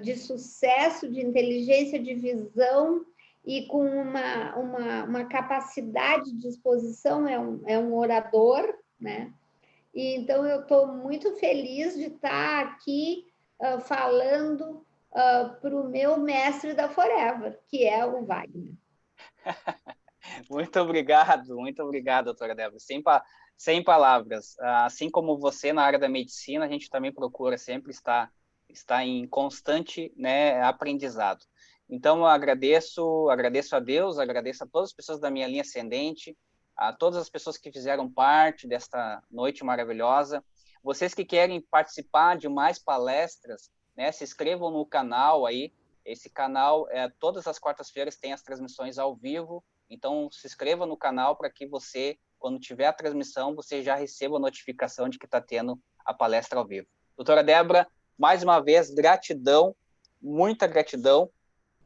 de sucesso, de inteligência, de visão e com uma capacidade de exposição, é um orador, né? E, então, eu estou muito feliz de estar aqui falando para o meu mestre da Forever, que é o Wagner. Muito obrigado, doutora Débora. Sem palavras. Assim como você, na área da medicina, a gente também procura sempre estar em constante, né, aprendizado. Então, eu agradeço a Deus, agradeço a todas as pessoas da minha linha ascendente, a todas as pessoas que fizeram parte desta noite maravilhosa. Vocês que querem participar de mais palestras, né, se inscrevam no canal aí. Esse canal, todas as quartas-feiras, tem as transmissões ao vivo. Então, se inscreva no canal para que você, quando tiver a transmissão, você já receba a notificação de que está tendo a palestra ao vivo. Doutora Débora, mais uma vez, gratidão, muita gratidão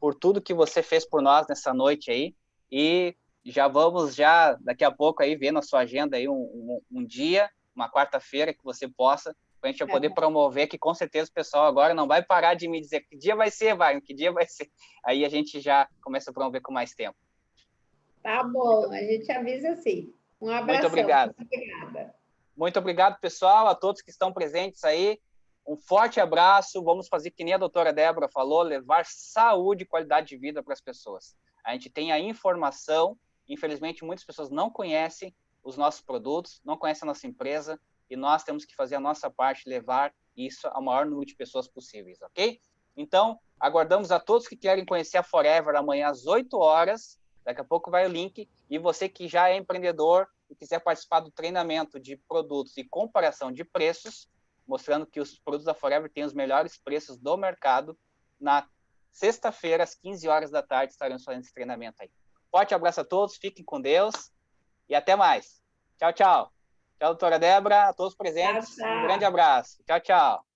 por tudo que você fez por nós nessa noite aí. E já vamos, daqui a pouco, aí ver na sua agenda aí um dia, uma quarta-feira, que você possa, para a gente poder promover, que com certeza o pessoal agora não vai parar de me dizer que dia vai ser, Wagner, que dia vai ser. Aí a gente já começa a promover com mais tempo. Tá bom, a gente avisa assim. Um abração. Muito obrigado. Muito obrigada. Muito obrigado, pessoal, a todos que estão presentes aí. Um forte abraço. Vamos fazer que nem a doutora Débora falou, levar saúde e qualidade de vida para as pessoas. A gente tem a informação, infelizmente muitas pessoas não conhecem os nossos produtos, não conhecem a nossa empresa, e nós temos que fazer a nossa parte, levar isso ao maior número de pessoas possíveis, ok? Então, aguardamos a todos que querem conhecer a Forever amanhã às 8 horas. Daqui a pouco vai o link. E você que já é empreendedor e quiser participar do treinamento de produtos e comparação de preços, mostrando que os produtos da Forever têm os melhores preços do mercado, na sexta-feira, às 15 horas da tarde, estaremos fazendo esse treinamento aí. Forte abraço a todos, fiquem com Deus e até mais. Tchau, tchau. Tchau, doutora Débora, a todos presentes. Tchau, tchau. Um grande abraço. Tchau, tchau.